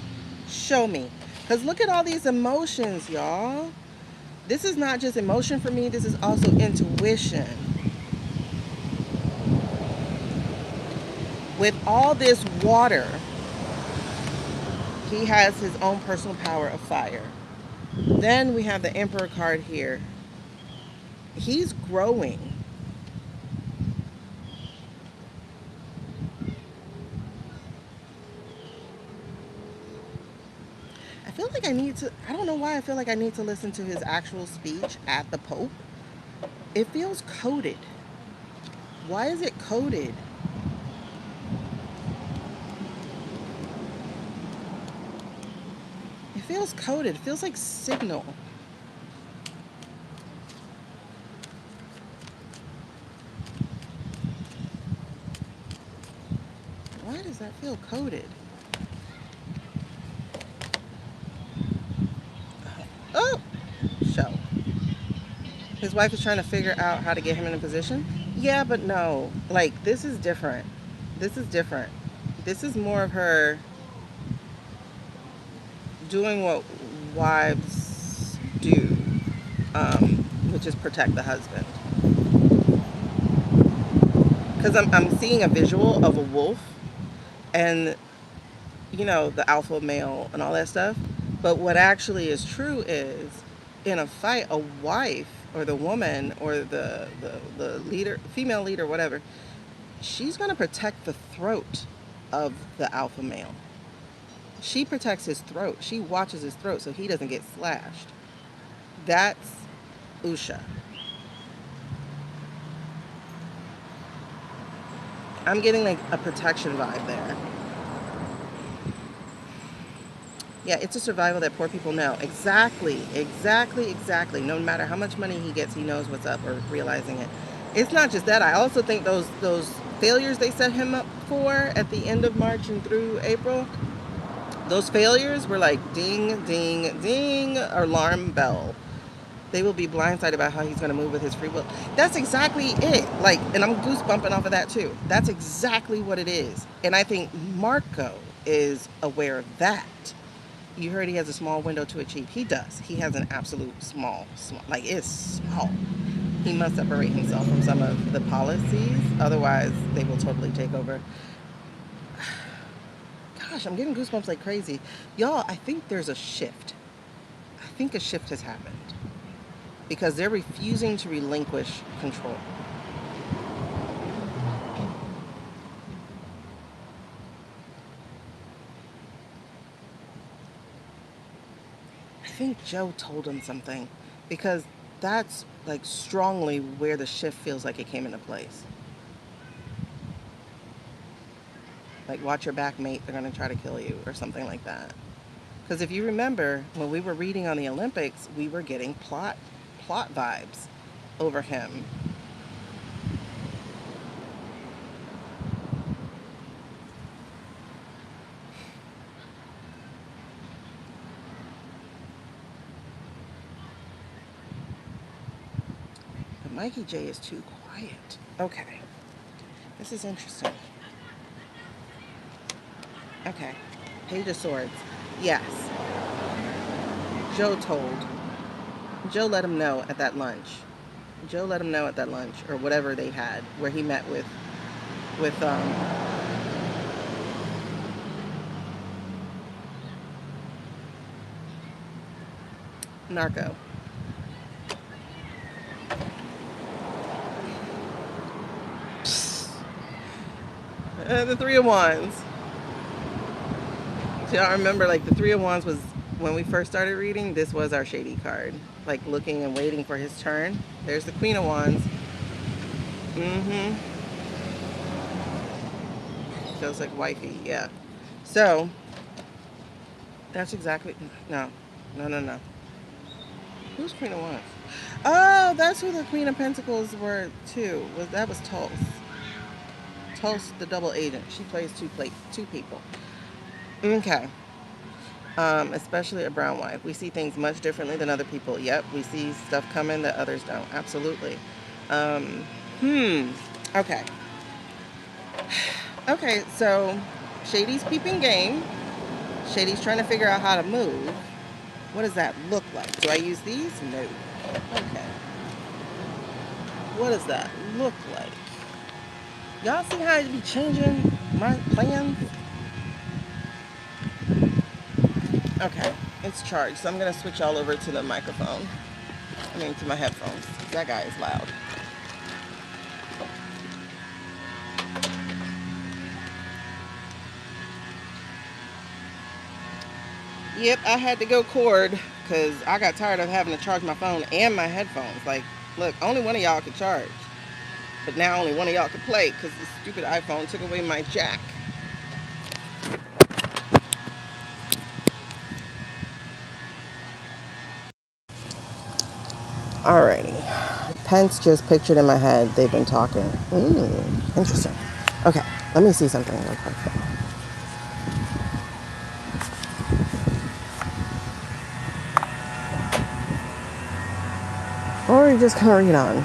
Show me. Because look at all these emotions, y'all. This is not just emotion for me, this is also intuition. With all this water, he has his own personal power of fire. Then we have the Emperor card here. He's growing. I feel like I need to, I don't know why I feel like I need to listen to his actual speech at the Pope. It feels coded. Why is it coded? It feels coded. It feels like signal. Why does that feel coded? Oh, show. His wife is trying to figure out how to get him in a position. Yeah, but no. Like, this is different. This is different. This is more of her doing what wives do, which is protect the husband. Because I'm seeing a visual of a wolf and, you know, the alpha male and all that stuff. But what actually is true is, in a fight, a wife or the woman or the leader, female leader, whatever, she's going to protect the throat of the alpha male. She protects his throat. She watches his throat so he doesn't get slashed. That's Usha. I'm getting like a protection vibe there. Yeah, it's a survival that poor people know. Exactly, exactly, exactly. No matter how much money he gets, he knows what's up, or realizing it. It's not just that. I also think those failures they set him up for at the end of March and through April, those failures were like ding, ding, ding, alarm bell. They will be blindsided about how he's going to move with his free will. That's exactly it. Like, and I'm goosebumping off of that too. That's exactly what it is. And I think Marco is aware of that. You heard he has a small window to achieve. He does. He has an absolute small, like it's small. He must separate himself from some of the policies. Otherwise, they will totally take over. Gosh, I'm getting goosebumps like crazy. Y'all, I think there's a shift. I think a shift has happened. Because they're refusing to relinquish control. I think Joe told him something, because that's like strongly where the shift feels like it came into place. Like, watch your back, mate, they're going to try to kill you, or something like that. Because if you remember, when we were reading on the Olympics, we were getting plot vibes over him. But Mikey J is too quiet. Okay, this is interesting. Okay, Page of Swords. Yes, Joe told. Joe let him know at that lunch. Joe let him know at that lunch, or whatever they had, where he met with Narco. The Three of Wands. Do y'all remember, like, the Three of Wands was, when we first started reading, this was our Shady card. Like, looking and waiting for his turn. There's the Queen of Wands. Mm-hmm. Feels like wifey, yeah. So, that's exactly, no. Who's Queen of Wands? Oh, that's who the Queen of Pentacles were, too. That was Tulse. Tulse, the double agent. She plays two people. Okay. Especially a brown wife. We see things much differently than other people. Yep, we see stuff coming that others don't. Absolutely. Um, okay. Okay, so Shady's peeping game. Shady's trying to figure out how to move. What does that look like? Do I use these? No. Okay. What does that look like? Y'all see how I be changing my plans? Okay, it's charged, so I'm gonna switch all over to the microphone. I mean, to my headphones. That guy is loud. Yep, I had to go cord because I got tired of having to charge my phone and my headphones. Like, look, only one of y'all could charge. But now only one of y'all could play because the stupid iPhone took away my jack. Alrighty. Pence just pictured in my head. They've been talking. Interesting. Okay, let me see something real quick. Or just carrying on.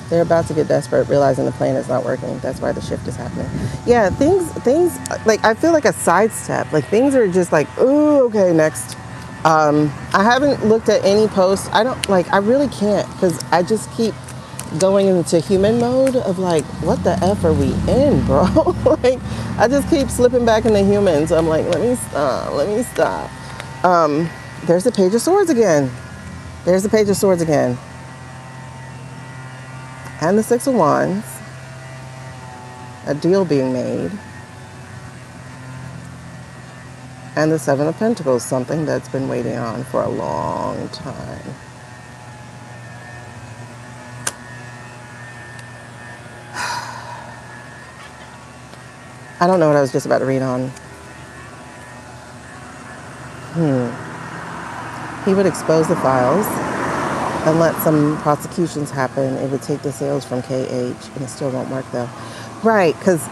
They're about to get desperate, realizing the plan is not working. That's why the shift is happening. Yeah, things like I feel like a sidestep. Like things are just like, oh, okay, next. I haven't looked at any posts. I really can't because I just keep going into human mode of like, what the F are we in, bro? Like, I just keep slipping back into humans. I'm like, let me stop. There's the Page of Swords again. And the Six of Wands. A deal being made. And the Seven of Pentacles, something that's been waiting on for a long time. I don't know what I was just about to read on. He would expose the files and let some prosecutions happen. It would take the sales from KH, and it still won't work though. Right, because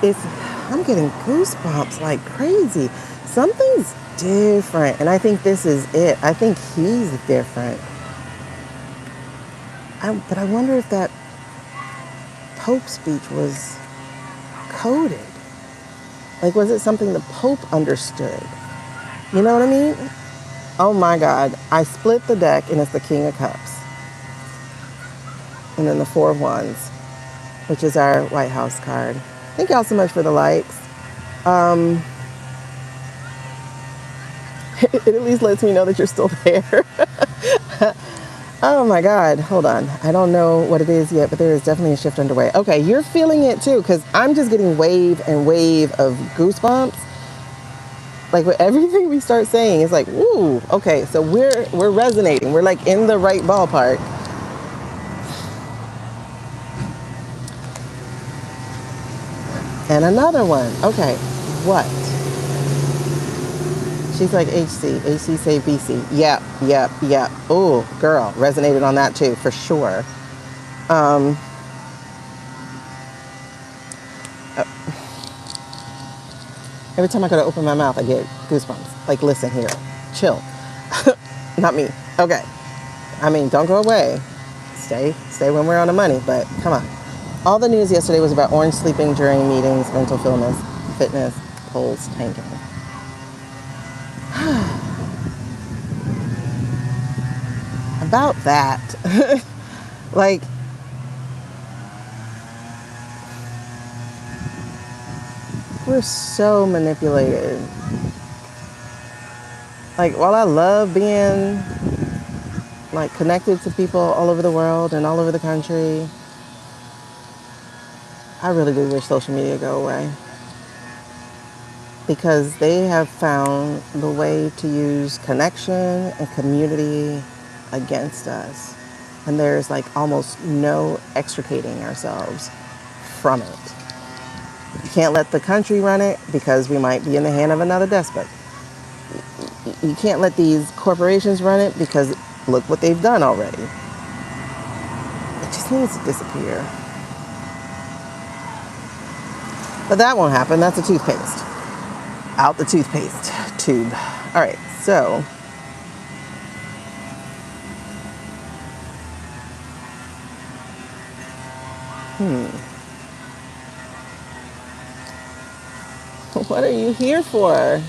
I'm getting goosebumps like crazy. Something's different, and I think this is it. I think he's different. But I wonder if that Pope speech was coded. Like, was it something the Pope understood? You know what I mean? Oh my God. I split the deck, and it's the King of Cups. And then the Four of Wands, which is our White House card. Thank y'all so much for the likes. It at least lets me know that you're still there. Oh my God, hold on. I don't know what it is yet, but there is definitely a shift underway. Okay, you're feeling it too, because I'm just getting wave and wave of goosebumps. Like with everything we start saying, it's like, woo, okay, so we're resonating. We're like in the right ballpark. And another one. Okay, what? She's like HC say BC. Yep. Oh, girl, resonated on that too, for sure. Every time I go to open my mouth, I get goosebumps. Like, listen here, chill. Not me. Okay. I mean, don't go away. Stay when we're on the money, but come on. All the news yesterday was about orange sleeping during meetings, mental fitness, polls tanking. About that. Like, we're so manipulated. Like, while I love being like connected to people all over the world and all over the country, I really do wish social media go away. because they have found the way to use connection and community against us. And there's like almost no extricating ourselves from it. You can't let the country run it because we might be in the hand of another despot. You can't let these corporations run it because look what they've done already. It just needs to disappear. But that won't happen. That's a toothpaste. Out the toothpaste tube. All right, so what are you here for?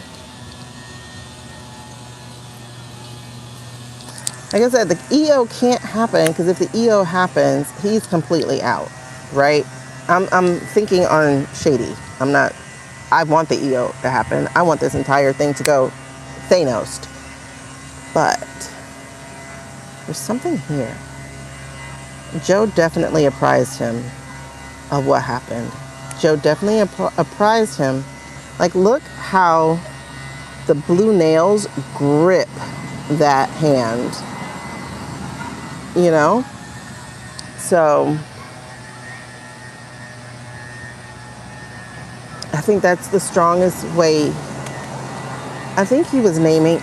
Like I said, the EO can't happen because if the EO happens, he's completely out, right? I'm thinking on Shady. I want the EO to happen. I want this entire thing to go Thanos. But there's something here. Joe definitely apprised him of what happened. Joe definitely apprised him. Like, look how the blue nails grip that hand. You know? So I think that's the strongest way. I think he was naming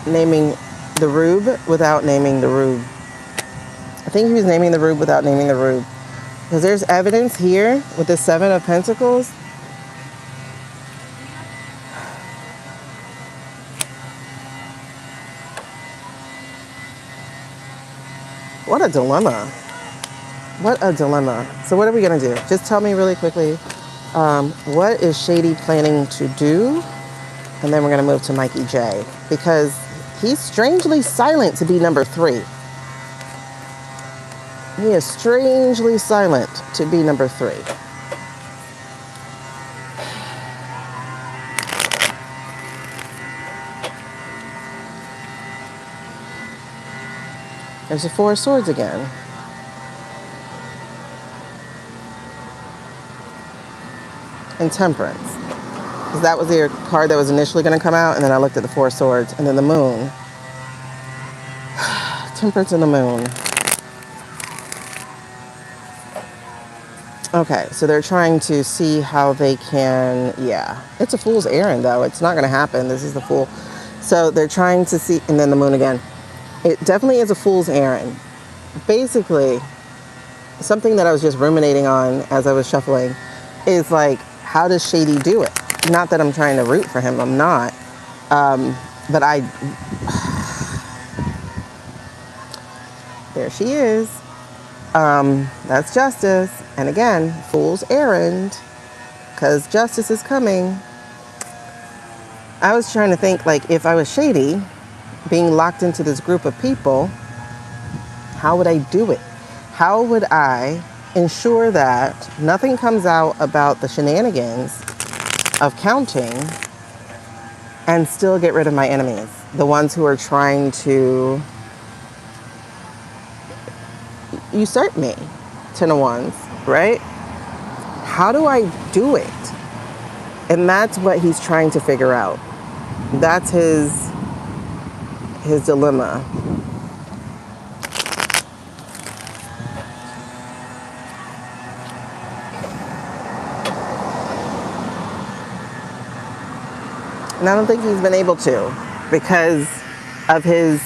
the rube without naming the rube. I think he was naming the rube without naming the rube. Because there's evidence here with the Seven of Pentacles. What a dilemma. What a dilemma. So what are we going to do? Just tell me really quickly. What is Shady planning to do? And then we're going to move to Mikey J. Because he's strangely silent to be number 3. He is strangely silent to be number 3. There's the Four of Swords again. And Temperance. Because that was the card that was initially going to come out, and then I looked at the Four of Swords, and then the Moon. Temperance and the Moon. Okay, so they're trying to see how they can, it's a fool's errand though. It's not going to happen. This is the Fool. So they're trying to see, and then the Moon again. It definitely is a fool's errand. Basically, something that I was just ruminating on as I was shuffling is like, how does Shady do it? Not that I'm trying to root for him. I'm not. But there she is. That's Justice. And again, fool's errand, because Justice is coming. I was trying to think, like, if I was Shady, being locked into this group of people, how would I do it? How would I ensure that nothing comes out about the shenanigans of counting and still get rid of my enemies? The ones who are trying to usurp me. 10 of Wands, right? How do I do it? And that's what he's trying to figure out. That's his dilemma. And I don't think he's been able to because of his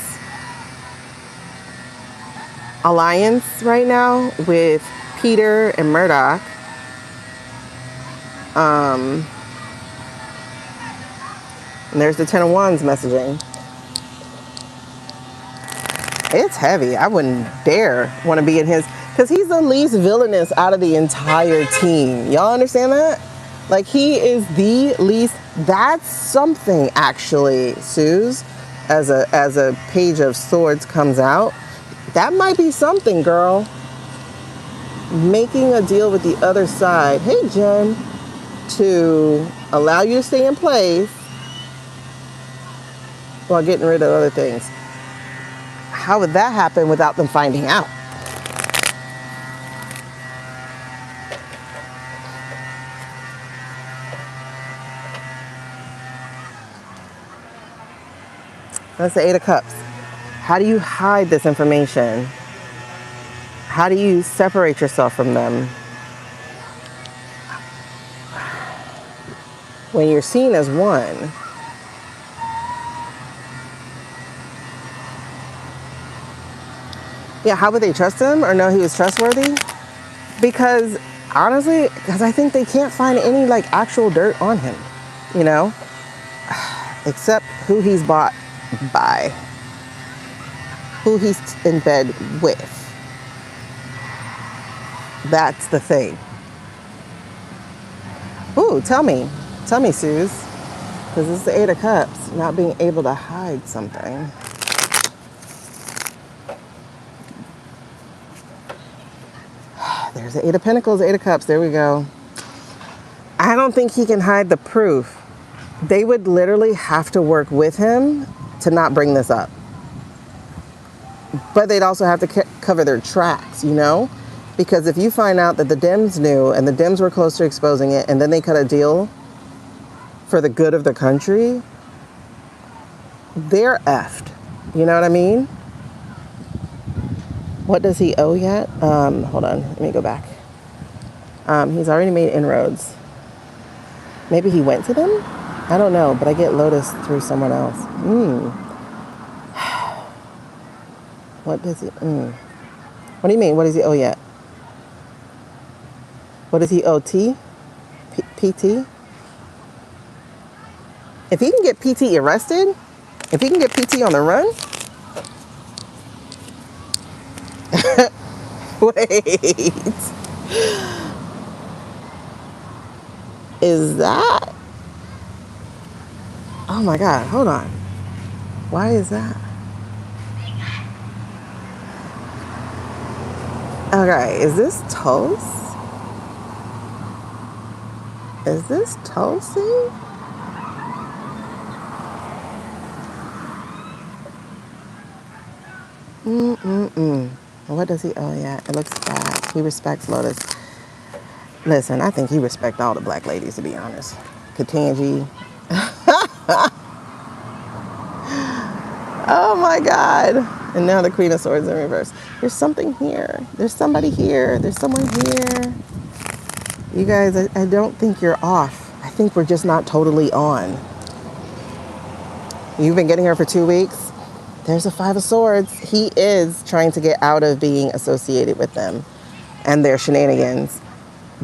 alliance right now with Peter and Murdoch. And there's the 10 of Wands messaging. It's heavy. I wouldn't dare want to be in his, because he's the least villainous out of the entire team. Y'all understand that? Like, he is the least. That's something, actually, Suze, as a Page of Swords comes out. That might be something, girl. Making a deal with the other side. Hey, Jen. To allow you to stay in place while getting rid of other things. How would that happen without them finding out? That's the Eight of Cups. How do you hide this information? How do you separate yourself from them when you're seen as one? Yeah, how would they trust him or know he was trustworthy? Because honestly, because I think they can't find any like actual dirt on him, you know, except who he's bought by, who he's in bed with. That's the thing. Ooh, tell me, Suze, because it's the Eight of Cups, not being able to hide something. There's the Eight of Pentacles, Eight of Cups. There we go. I don't think he can hide the proof. They would literally have to work with him to not bring this up. But they'd also have to cover their tracks, you know? Because if you find out that the Dems knew and the Dems were close to exposing it and then they cut a deal for the good of the country, they're effed. You know what I mean? What does he owe yet? Hold on, let me go back. He's already made inroads. Maybe he went to them? I don't know, but I get Lotus through someone else. What does he, What do you mean, what does he owe yet? What does he owe PT? If he can get PT arrested, if he can get PT on the run, wait. Is that? Oh my God, hold on. Why is that? Okay, is this Tulsi? Is this Tulsi? What does he owe yet? It looks bad. He respects Lotus. Listen, I think he respects all the black ladies, to be honest. Katanji. Oh my God. And now the Queen of Swords in reverse. There's something here. There's somebody here. There's someone here. You guys, I don't think you're off. I think we're just not totally on. You've been getting her for 2 weeks. There's a Five of Swords. He is trying to get out of being associated with them and their shenanigans.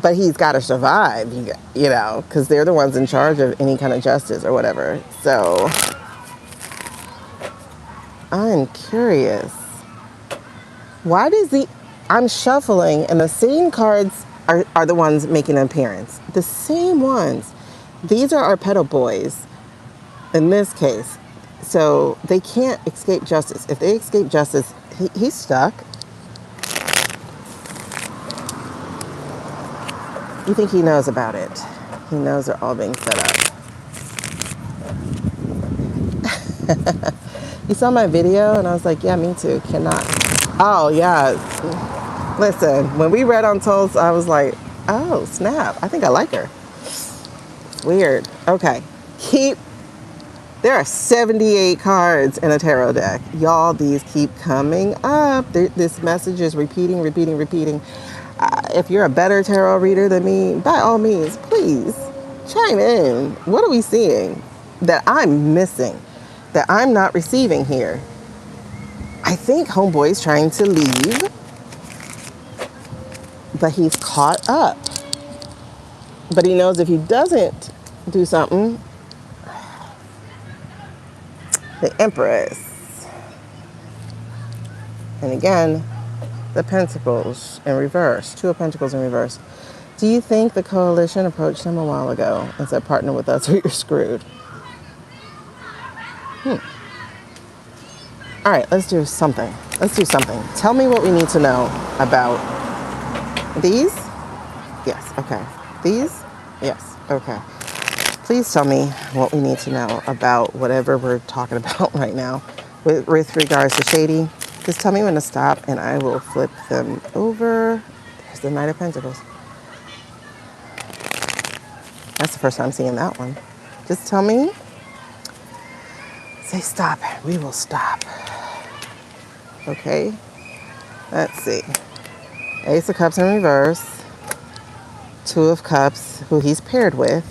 But he's got to survive, you know, because they're the ones in charge of any kind of justice or whatever. So I'm curious. Why does I'm shuffling and the same cards are the ones making an appearance. The same ones. These are our pedo boys in this case. So they can't escape justice. If they escape justice, he's stuck. You think he knows about it? He knows they're all being set up. You saw my video and I was like, yeah, me too. Cannot. Oh, yeah. Listen, when we read on Tulsa, I was like, oh, snap. I think I like her. It's weird. Okay. There are 78 cards in a tarot deck. Y'all, these keep coming up. This message is repeating. If you're a better tarot reader than me, by all means, please chime in. What are we seeing that I'm missing, that I'm not receiving here? I think homeboy's trying to leave, but he's caught up. But he knows if he doesn't do something, the Empress. And again, the Pentacles in reverse. Two of Pentacles in reverse. Do you think the coalition approached him a while ago and said, partner with us or you're screwed? All right, let's do something. Tell me what we need to know about these. Yes, okay. These? Yes, okay. Please tell me what we need to know about whatever we're talking about right now with regards to Shady. Just tell me when to stop and I will flip them over. There's the Knight of Pentacles. That's the first time seeing that one. Just tell me Say stop, we will stop. Okay, let's see. Ace of Cups in reverse. Two of Cups, who he's paired with.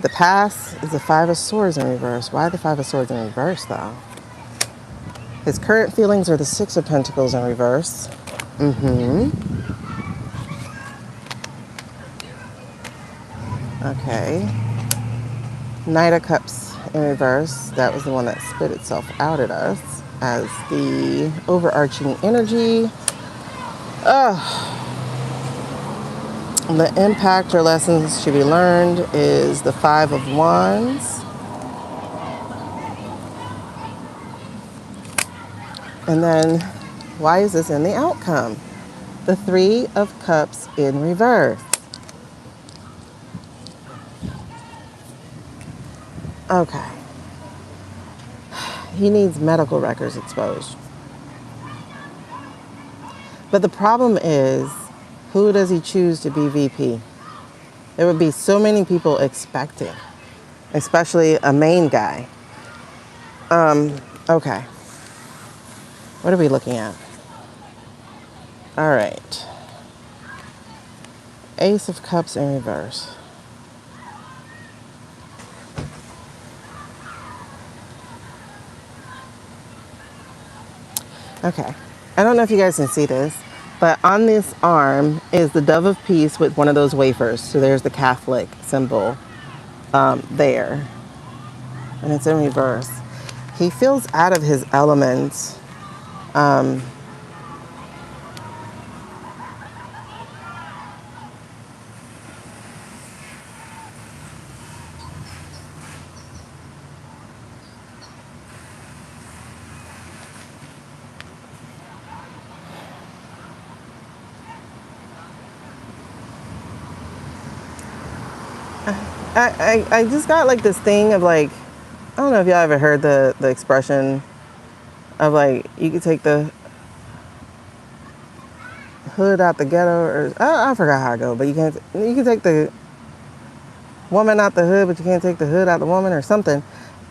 The pass is the Five of Swords in reverse. Why the Five of Swords in reverse, though? His current feelings are the Six of Pentacles in reverse. Okay. Knight of Cups in reverse. That was the one that spit itself out at us as the overarching energy. The impact or lessons to be learned is the Five of Wands. And then, why is this in the outcome? The Three of Cups in reverse. Okay. He needs medical records exposed. But the problem is, who does he choose to be VP? There would be so many people expecting, especially a main guy. Okay. What are we looking at? All right. Ace of Cups in reverse. Okay. I don't know if you guys can see this, but on this arm is the Dove of Peace with one of those wafers. So there's the Catholic symbol there. And it's in reverse. He feels out of his element. I just got like this thing of like, I don't know if y'all ever heard the expression of like, you could take the hood out the ghetto, or I forgot how it goes, but you can take the woman out the hood, but you can't take the hood out the woman or something.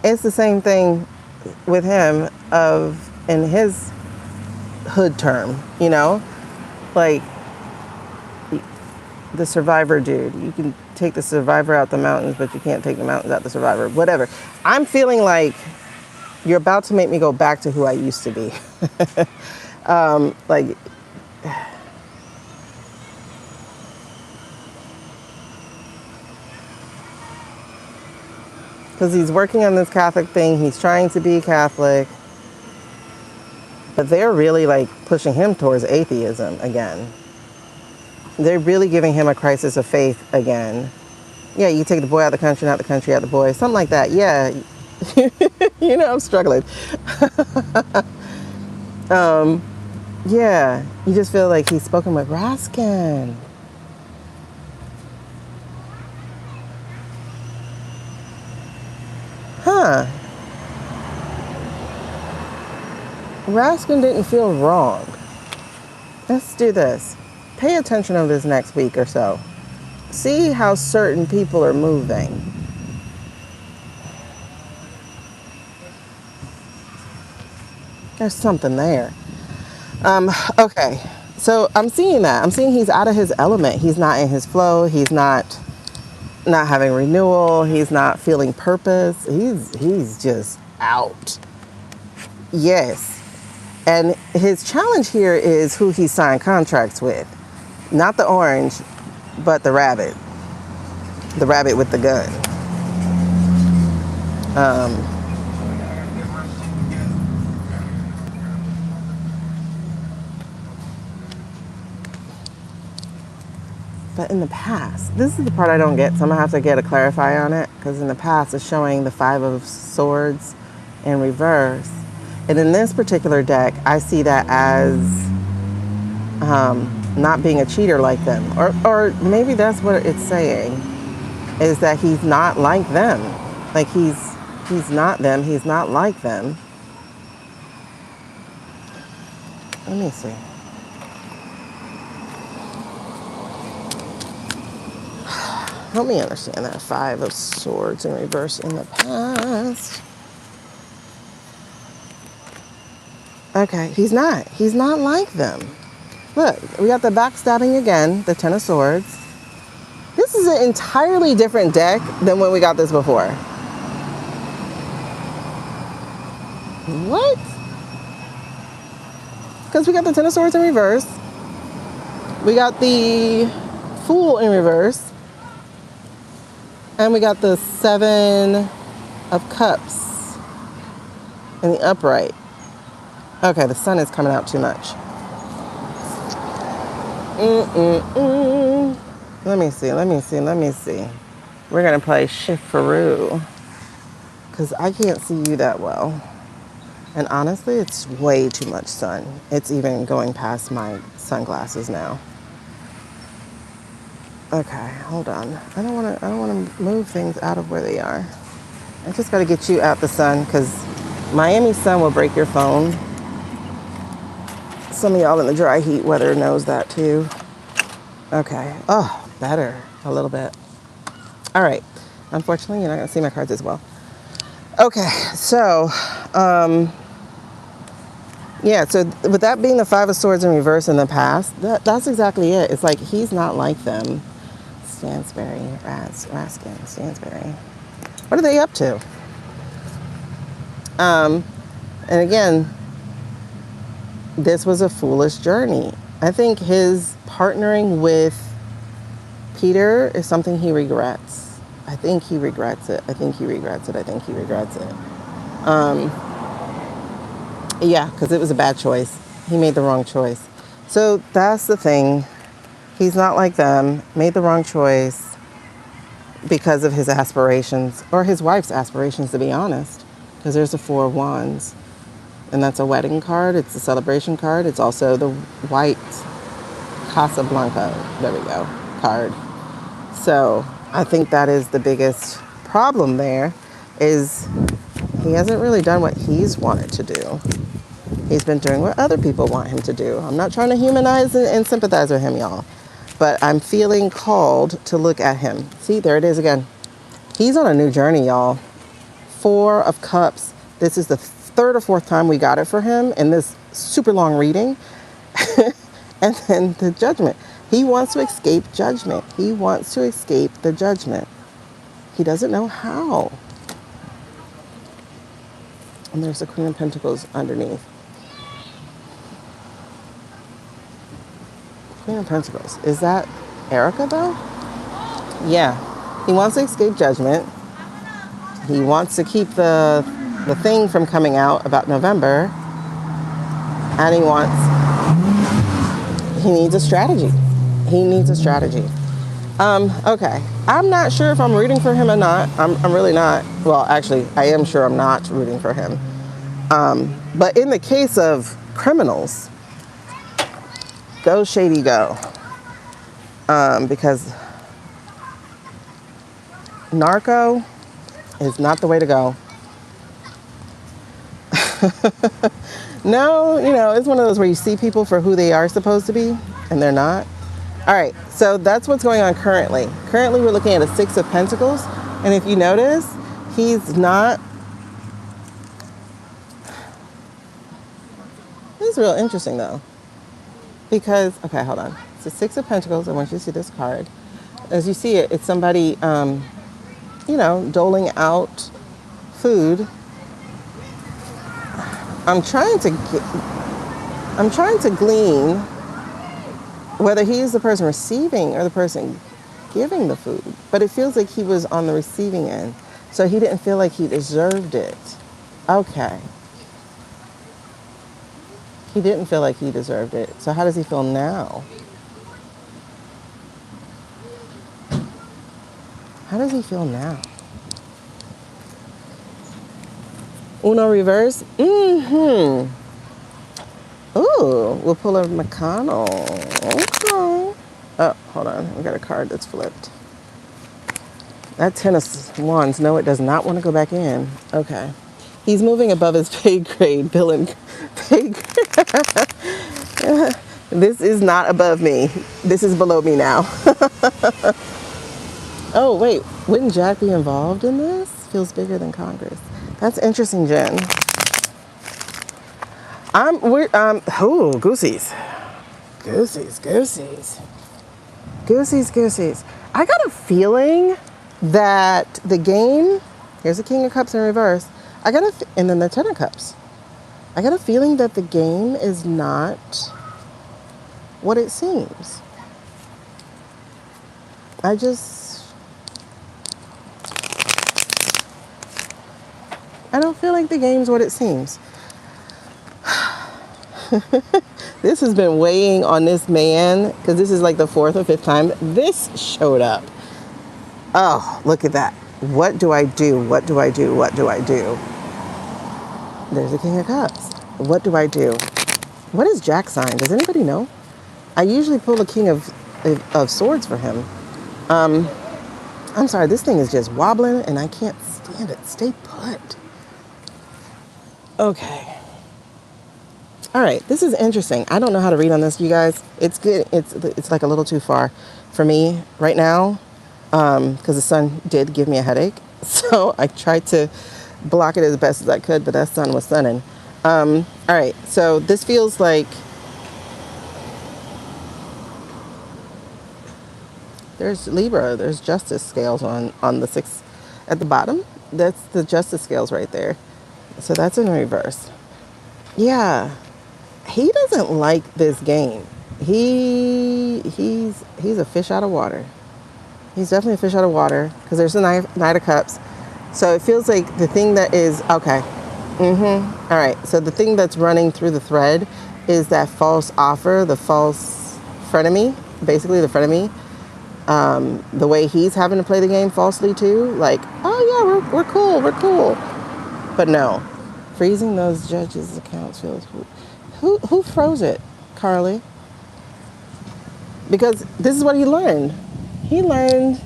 It's the same thing with him in his hood term, you know, like the survivor dude. You can take the survivor out the mountains, but you can't take the mountains out the survivor, whatever. I'm feeling like you're about to make me go back to who I used to be. Like, because he's working on this Catholic thing. He's trying to be Catholic. But they're really like pushing him towards atheism again. They're really giving him a crisis of faith again. Yeah, you take the boy out of the country, not the country out of the boy. Something like that. Yeah. You know, I'm struggling. Yeah, you just feel like he's spoken with Raskin. Huh. Raskin didn't feel wrong. Let's do this. Pay attention over this next week or so. See how certain people are moving. There's something there. Okay. So I'm seeing that. I'm seeing he's out of his element. He's not in his flow. He's not having renewal. He's not feeling purpose. He's just out. Yes. And his challenge here is who he signed contracts with. Not the orange, but the rabbit. The rabbit with the gun. But in the past, this is the part I don't get, so I'm going to have to get a clarify on it, because in the past it's showing the Five of Swords in reverse. And in this particular deck, I see that as not being a cheater like them. Or maybe that's what it's saying, is that he's not like them. Like he's not them, he's not like them. Let me see. Help me understand that. 5 of Swords in reverse in the past. Okay, he's not. He's not like them. Look, we got the backstabbing again, the 10 of Swords. This is an entirely different deck than when we got this before. What? Because we got the 10 of Swords in reverse. We got the Fool in reverse. And we got the 7 of Cups in the upright. Okay, the sun is coming out too much. Let me see. We're going to play Shift-Faru. Because I can't see you that well. And honestly, it's way too much sun. It's even going past my sunglasses now. Okay, hold on. I don't want to move things out of where they are. I just got to get you out the sun because Miami sun will break your phone. Some of y'all in the dry heat weather knows that too. Okay. Oh, better a little bit. All right. Unfortunately, you're not going to see my cards as well. Okay, so yeah, so with that being the 5 of Swords in reverse in the past, that's exactly it. It's like he's not like them. Stansberry, Raskin, Stansberry. What are they up to? And again, this was a foolish journey. I think his partnering with Peter is something he regrets. I think he regrets it. Yeah, because it was a bad choice. He made the wrong choice. So that's the thing. He's not like them. Made the wrong choice because of his aspirations, or his wife's aspirations, to be honest. Because there's the 4 of Wands. And that's a wedding card. It's a celebration card. It's also the white Casablanca, there we go, card. So I think that is the biggest problem there, is he hasn't really done what he's wanted to do. He's been doing what other people want him to do. I'm not trying to humanize and sympathize with him, y'all. But I'm feeling called to look at him. See, there it is again. He's on a new journey, y'all. 4 of Cups. This is the 3rd or 4th time we got it for him in this super long reading. And then the Judgment. He wants to escape judgment. He wants to escape the judgment. He doesn't know how. And there's the Queen of Pentacles underneath. Queen of Pentacles. Is that Erica, though? Yeah. He wants to escape judgment. He wants to keep the thing from coming out about November. And he needs a strategy. Okay. I'm not sure if I'm rooting for him or not. I'm really not. Well, actually, I am sure I'm not rooting for him. But in the case of criminals, go Shady, go. Because narco is not the way to go. No, it's one of those where you see people for who they are supposed to be, and they're not. All right, so that's what's going on currently. Currently, we're looking at a 6 of Pentacles, and if you notice, he's not. This is real interesting, though, because, okay, hold on. It's a 6 of Pentacles. I want you to see this card. As you see it, it's somebody, doling out food. I'm trying to glean whether he is the person receiving or the person giving the food. But it feels like he was on the receiving end. So he didn't feel like he deserved it. Okay. He didn't feel like he deserved it. So how does he feel now? How does he feel now? Uno reverse? Mm-hmm. Ooh, we'll pull a McConnell. Okay. Oh, hold on. We got a card that's flipped. That 10 of Wands, no, it does not want to go back in. Okay. He's moving above his pay grade, Bill and pay grade. This is not above me. This is below me now. Oh, wait. Wouldn't Jack be involved in this? Feels bigger than Congress. That's interesting, Jen. Goosies. Goosies, goosies. Goosies, goosies. I got a feeling that the game, here's the King of Cups in reverse. And then the Ten of Cups. I got a feeling that the game is not what it seems. I don't feel like the game's what it seems. This has been weighing on this man because this is like the 4th or 5th time this showed up. Oh, look at that. What do I do? What do I do? What do I do? There's the King of Cups. What do I do? What is Jack's sign? Does anybody know? I usually pull the King of Swords for him. I'm sorry, this thing is just wobbling and I can't stand it. Stay put. Okay. All right, this is interesting. I don't know how to read on this, you guys. It's good. It's like a little too far for me right now because the sun did give me a headache. So I tried to block it as best as I could, but that sun was sunning. All right, so this feels like there's Libra. There's justice scales on the 6 at the bottom. That's the justice scales right there. So that's in reverse. Yeah. He doesn't like this game. He's a fish out of water. He's definitely a fish out of water because there's the Knight of Cups. So it feels like the thing that is okay. All right. So the thing that's running through the thread is that false offer, the false frenemy, basically the frenemy. The way he's having to play the game falsely too. Like, oh yeah, we're cool. But no, freezing those judges' accounts feels. Who froze it, Carly? Because this is what he learned. He learned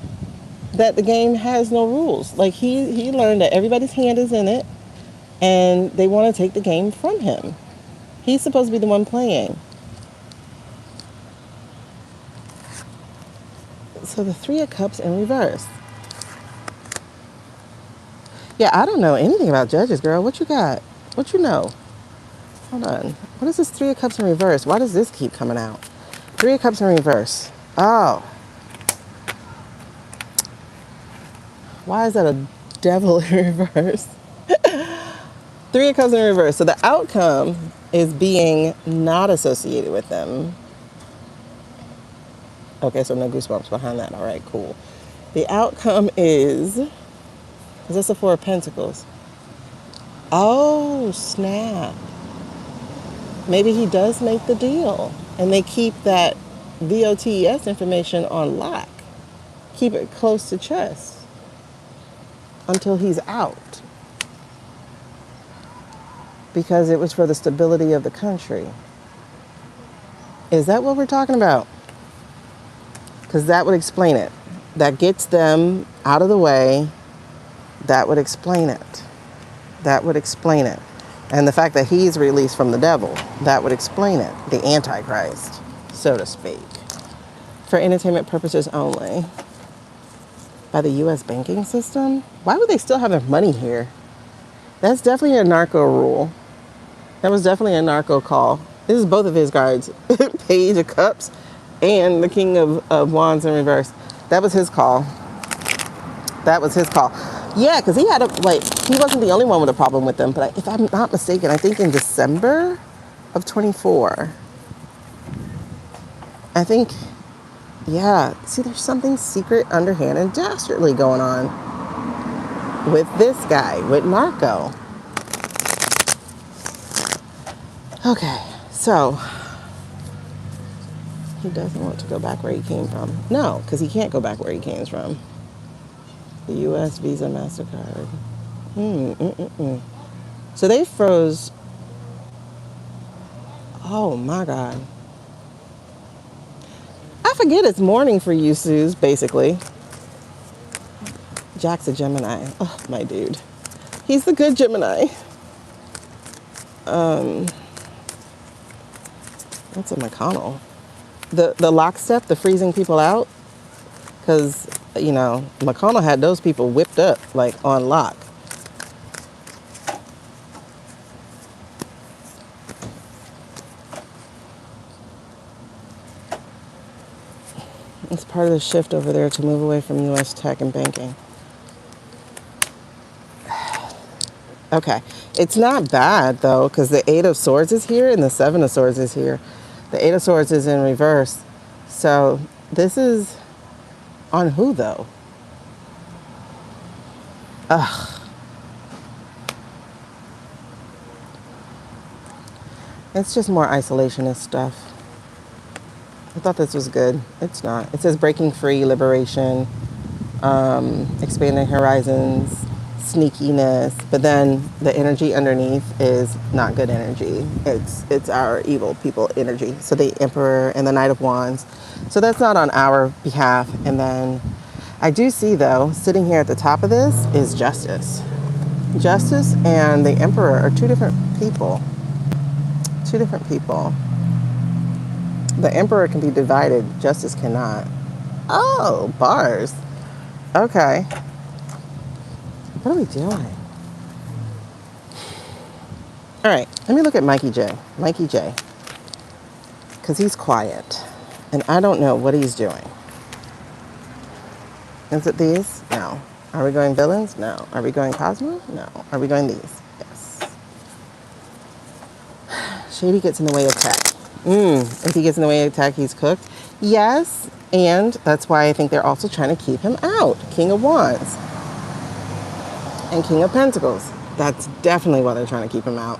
that the game has no rules. Like he learned that everybody's hand is in it and they want to take the game from him. He's supposed to be the one playing. So the 3 of Cups in reverse. Yeah, I don't know anything about judges, girl. What you got? What you know? Hold on. What is this 3 of Cups in reverse? Why does this keep coming out? 3 of Cups in reverse. Oh. Why is that a devil in reverse? 3 of Cups in reverse. So the outcome is being not associated with them. Okay, so no goosebumps behind that. All right, cool. The outcome is this the 4 of Pentacles? Oh, snap. Maybe he does make the deal and they keep that VOTS information on lock. Keep it close to chest until he's out. Because it was for the stability of the country. Is that what we're talking about? Because that would explain it. That gets them out of the way. That would explain it. That would explain it. And the fact that he's released from the devil, that would explain it. The Antichrist, so to speak. For entertainment purposes only. By the U.S. banking system? Why would they still have their money here? That's definitely a narco rule. That was definitely a narco call. This is both of his cards. Page of Cups and the King of Wands in reverse. That was his call. That was his call. Yeah, because he wasn't the only one with a problem with them. But if I'm not mistaken, I think in December of 24. I think, yeah. See, there's something secret, underhand, and dastardly going on with this guy, with Narco. Okay, so he doesn't want to go back where he came from. No, because he can't go back where he came from. The U.S. Visa, MasterCard. So they froze. Oh, my God. I forget it's morning for you, Suze, basically. Jack's a Gemini. Oh, my dude. He's the good Gemini. What's a McConnell? The lockstep, the freezing people out. Because you know, McConnell had those people whipped up, like, on lock. It's part of the shift over there to move away from U.S. tech and banking. Okay. It's not bad, though, because the Eight of Swords is here and the Seven of Swords is here. The Eight of Swords is in reverse. So this is on who, though? Ugh. It's just more isolationist stuff. I thought this was good. It's not. It says breaking free, liberation, expanding horizons, sneakiness, but then the energy underneath is not good energy. It's our evil people energy. So the Emperor and the Knight of Wands. So that's not on our behalf. And then I do see, though, sitting here at the top of this is Justice. Justice and the Emperor are two different people. Two different people. The Emperor can be divided. Justice cannot. Oh, bars. Okay. What are we doing? All right. Let me look at Mikey J. Mikey J. Because he's quiet. And I don't know what he's doing. Is it these? No. Are we going villains? No. Are we going Cosmo? No. Are we going these? Yes. Shady gets in the way of tech. If he gets in the way of tech, he's cooked. Yes. And that's why I think they're also trying to keep him out. King of Wands. And King of Pentacles. That's definitely why they're trying to keep him out.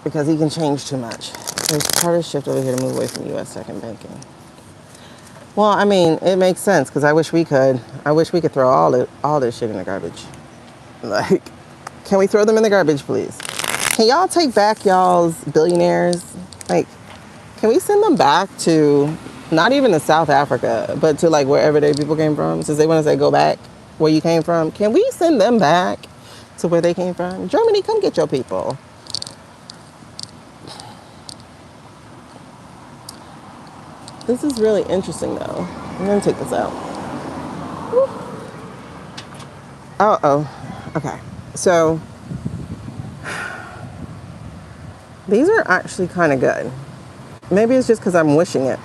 Because he can change too much. There's part of shift over here to move away from U.S. tech and banking. Well, I mean, it makes sense because I wish we could. I wish we could throw all this shit in the garbage. Like, can we throw them in the garbage, please? Can y'all take back y'all's billionaires? Like, can we send them back to not even to South Africa, but to like wherever their people came from? Since they want to say go back where you came from, can we send them back to where they came from? Germany, come get your people. This is really interesting, though. I'm going to take this out. Woo. Oh. Okay. So, these are actually kind of good. Maybe it's just because I'm wishing it.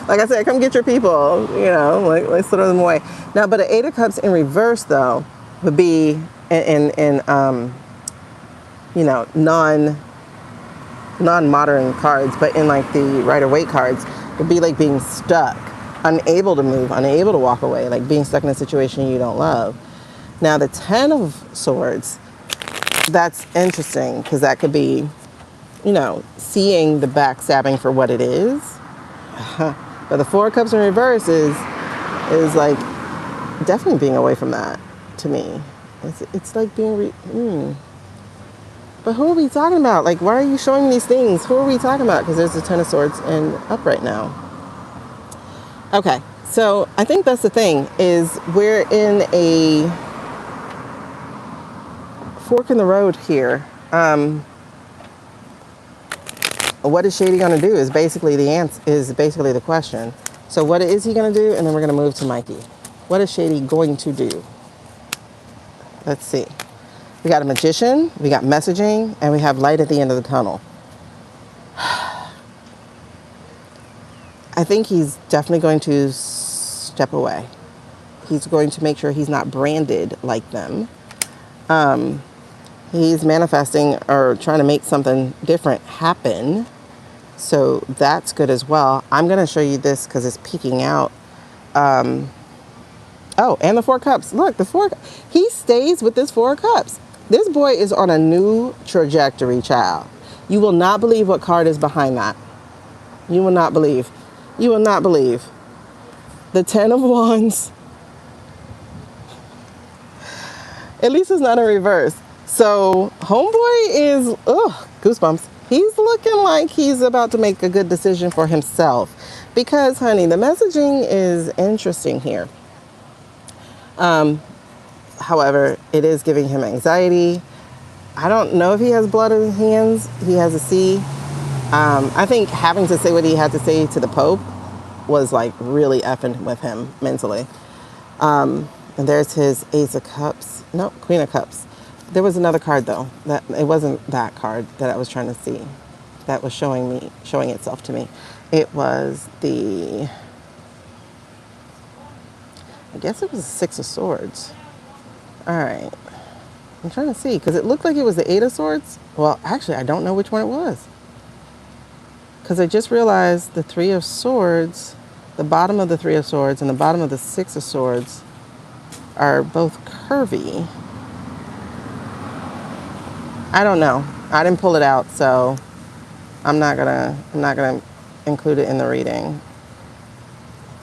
Like I said, come get your people. You know, like, let's throw them away. Now, but the Eight of Cups in reverse, though, would be in you know, non-modern cards, but in like the Rider-Waite cards, would be like being stuck, unable to move, unable to walk away, like being stuck in a situation you don't love. Now the Ten of Swords, that's interesting because that could be, you know, seeing the backstabbing for what it is. But the Four of Cups in reverse is like definitely being away from that to me. It's like being But who are we talking about? Like, why are you showing me these things? Who are we talking about? Because there's the Ten of Swords and up right now. Okay, so I think that's the thing, is we're in a fork in the road here. What is Shady going to do is basically the question. So what is he going to do? And then we're going to move to Mikey. What is Shady going to do? Let's see. We got a Magician, we got messaging, and we have light at the end of the tunnel. I think he's definitely going to step away. He's going to make sure he's not branded like them. He's manifesting or trying to make something different happen. So that's good as well. I'm going to show you this because it's peeking out. Oh, and the Four of Cups. Look, he stays with this Four of Cups. This boy is on a new trajectory, child. You will not believe what card is behind that. You will not believe. You will not believe. The Ten of Wands. At least it's not in reverse. So, homeboy is, goosebumps. He's looking like he's about to make a good decision for himself. Because, honey, the messaging is interesting here. However, it is giving him anxiety. I don't know if he has blood in his hands. He has a C. I think having to say what he had to say to the Pope was like really effing with him mentally. And there's his Ace of Cups. No, Queen of Cups. There was another card though. That it wasn't that card that I was trying to see. That was showing itself to me. It was the, I guess it was the Six of Swords. All right. I'm trying to see because it looked like it was the Eight of Swords. Well, actually, I don't know which one it was. Because I just realized the Three of Swords, the bottom of the Three of Swords and the bottom of the Six of Swords are both curvy. I don't know. I didn't pull it out, so I'm not gonna include it in the reading.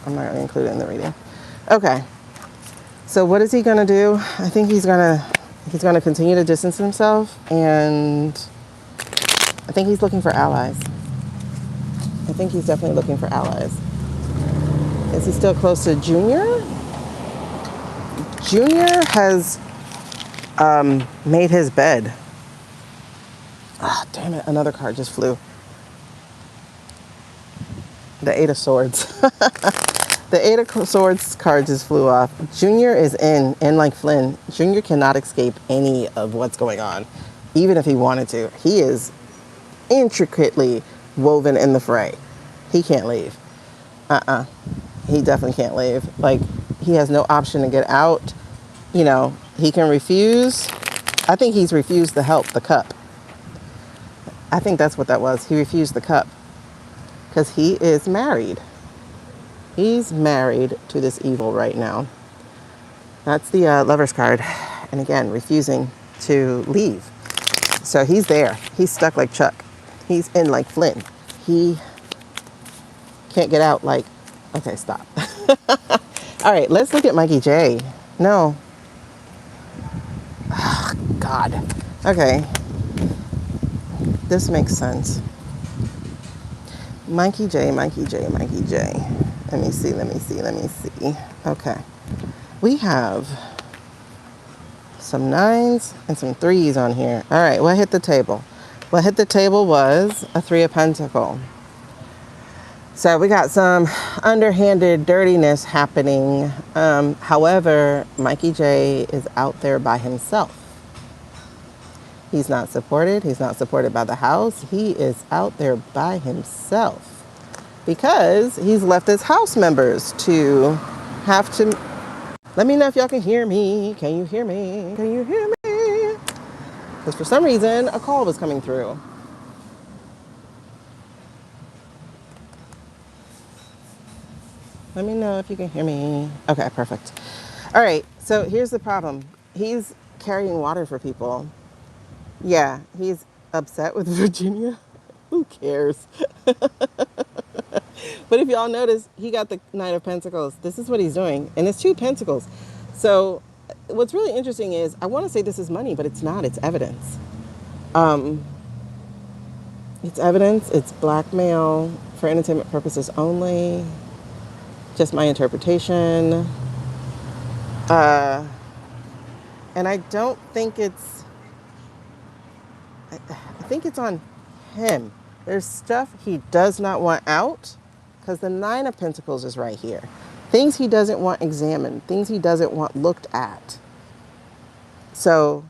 I'm not gonna include it in the reading. Okay. So what is he gonna do? I think he's gonna continue to distance himself, and I think he's looking for allies. I think he's definitely looking for allies. Is he still close to Junior? Junior has made his bed. Ah, damn it, another card just flew. The Eight of Swords. The Eight of Swords card just flew off. Junior is in like Flynn. Junior cannot escape any of what's going on, even if he wanted to. He is intricately woven in the fray. He can't leave. He definitely can't leave. Like, he has no option to get out. You know, he can refuse. I think he's refused the help, the cup. I think that's what that was. He refused the cup because he is married. He's married to this evil right now. That's the Lover's card. And again, refusing to leave. So he's there. He's stuck like Chuck. He's in like Flynn. He can't get out like, okay, stop. All right, let's look at Mikey J. No. Oh, God. Okay. This makes sense. Mikey J. Let me see. Okay. We have some 9s and some 3s on here. All right, what hit the table? What hit the table was a 3 of Pentacles. So we got some underhanded dirtiness happening. However, Mikey J is out there by himself. He's not supported. He's not supported by the house. He is out there by himself because he's left his house members to have to. Let me know if y'all can hear me. Can you hear me? Can you hear me? Because for some reason, a call was coming through. Let me know if you can hear me. Okay, perfect. All right, so here's the problem. He's carrying water for people. Yeah, he's upset with Virginia. Who cares? But if y'all notice, he got the Nine of Pentacles. This is what he's doing. And it's 2 Pentacles. So what's really interesting is, I want to say this is money, but it's not. It's evidence. It's evidence. It's blackmail for entertainment purposes only. Just my interpretation. And I don't think it's... I think it's on him. There's stuff he does not want out because the Nine of Pentacles is right here. Things he doesn't want examined, things he doesn't want looked at. So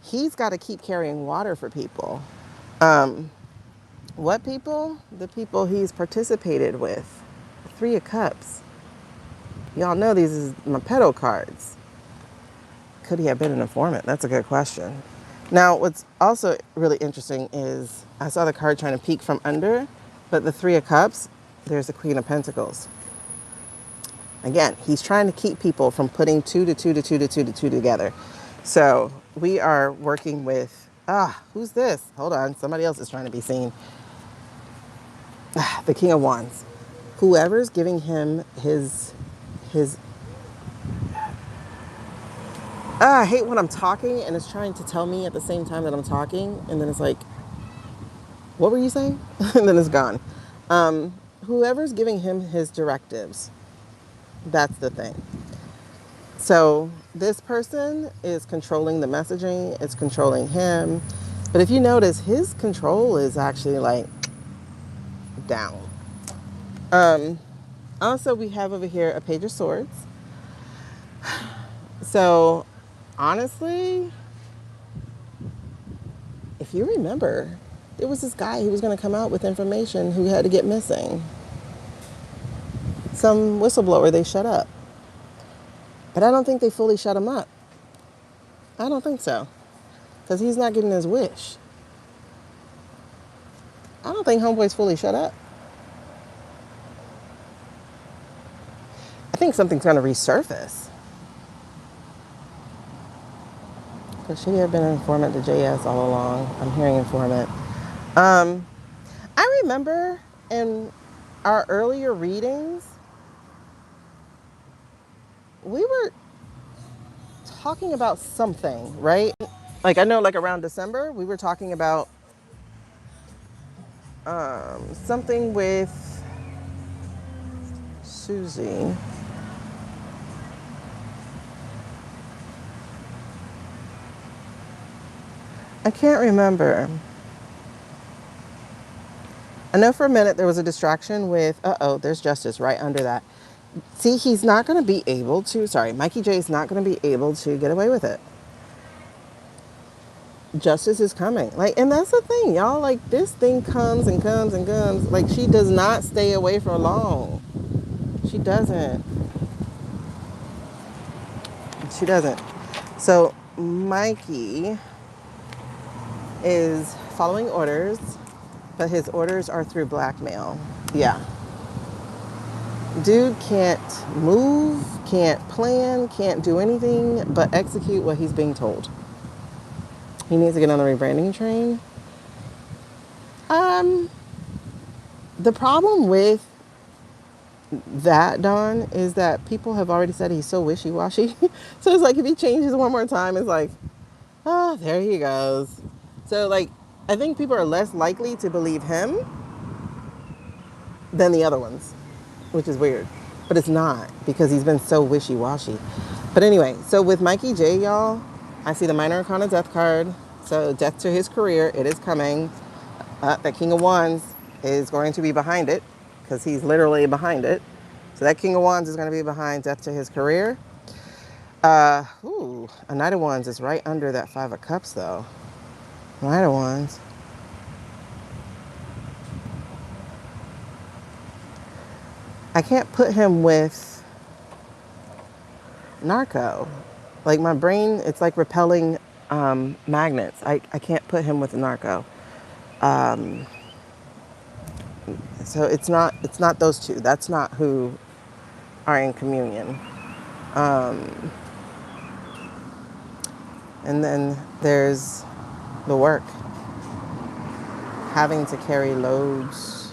he's got to keep carrying water for people. What people? The people he's participated with. 3 of Cups. Y'all know these is my pedo cards. Could he have been an informant? That's a good question. Now, what's also really interesting is I saw the card trying to peek from under, but the 3 of Cups, there's the Queen of Pentacles. Again, he's trying to keep people from putting 2 together. So we are working with, who's this? Hold on, somebody else is trying to be seen. The King of Wands. Whoever's giving him his I hate when I'm talking and it's trying to tell me at the same time that I'm talking, and then it's like, what were you saying? And then it's gone. Whoever's giving him his directives, that's the thing. So this person is controlling the messaging, it's controlling him. But if you notice, his control is actually like down. Also, we have over here a Page of Swords. So, honestly, if you remember, there was this guy who was going to come out with information who had to get missing. Some whistleblower, they shut up. But I don't think they fully shut him up. I don't think so. Because he's not getting his wish. I don't think Homeboy's fully shut up. I think something's going to resurface. Because she had been an informant to JS all along. I'm hearing informant. I remember in our earlier readings, we were talking about something, right? Like I know like around December, we were talking about something with Susie. I can't remember. I know for a minute there was a distraction with, there's Justice right under that. See, he's not going to be able to, Mikey J is not going to be able to get away with it. Justice is coming. Like, and that's the thing, y'all. Like, this thing comes and comes and comes. Like, she does not stay away for long. She doesn't. She doesn't. So, Mikey is following orders, but his orders are through blackmail. Yeah. Dude can't move, can't plan, can't do anything but execute what he's being told. He needs to get on the rebranding train. The problem with that, Dawn, is that people have already said he's so wishy-washy. So it's like if he changes one more time, it's like, oh, there he goes. So like, I think people are less likely to believe him than the other ones, which is weird. But it's not, because he's been so wishy-washy. But anyway, so with Mikey J, y'all, I see the Minor Arcana Death card. So death to his career, it is coming. That King of Wands is going to be behind it, because he's literally behind it. So that King of Wands is going to be behind death to his career. A Knight of Wands is right under that Five of Cups, though. Knight of Wands. I can't put him with Narco. Like, my brain, it's like repelling magnets. I can't put him with Narco. So it's not those two. That's not who are in communion. And then there's the work. Having to carry loads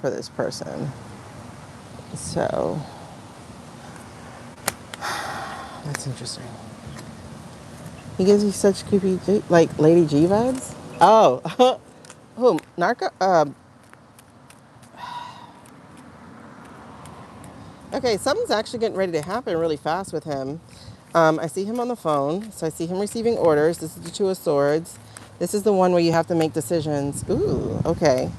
for this person. So that's interesting. He gives you such creepy, like Lady G vibes. Oh, who? Narco? Okay, something's actually getting ready to happen really fast with him. I see him on the phone, so I see him receiving orders. This is the Two of Swords. This is the one where you have to make decisions. Ooh, okay.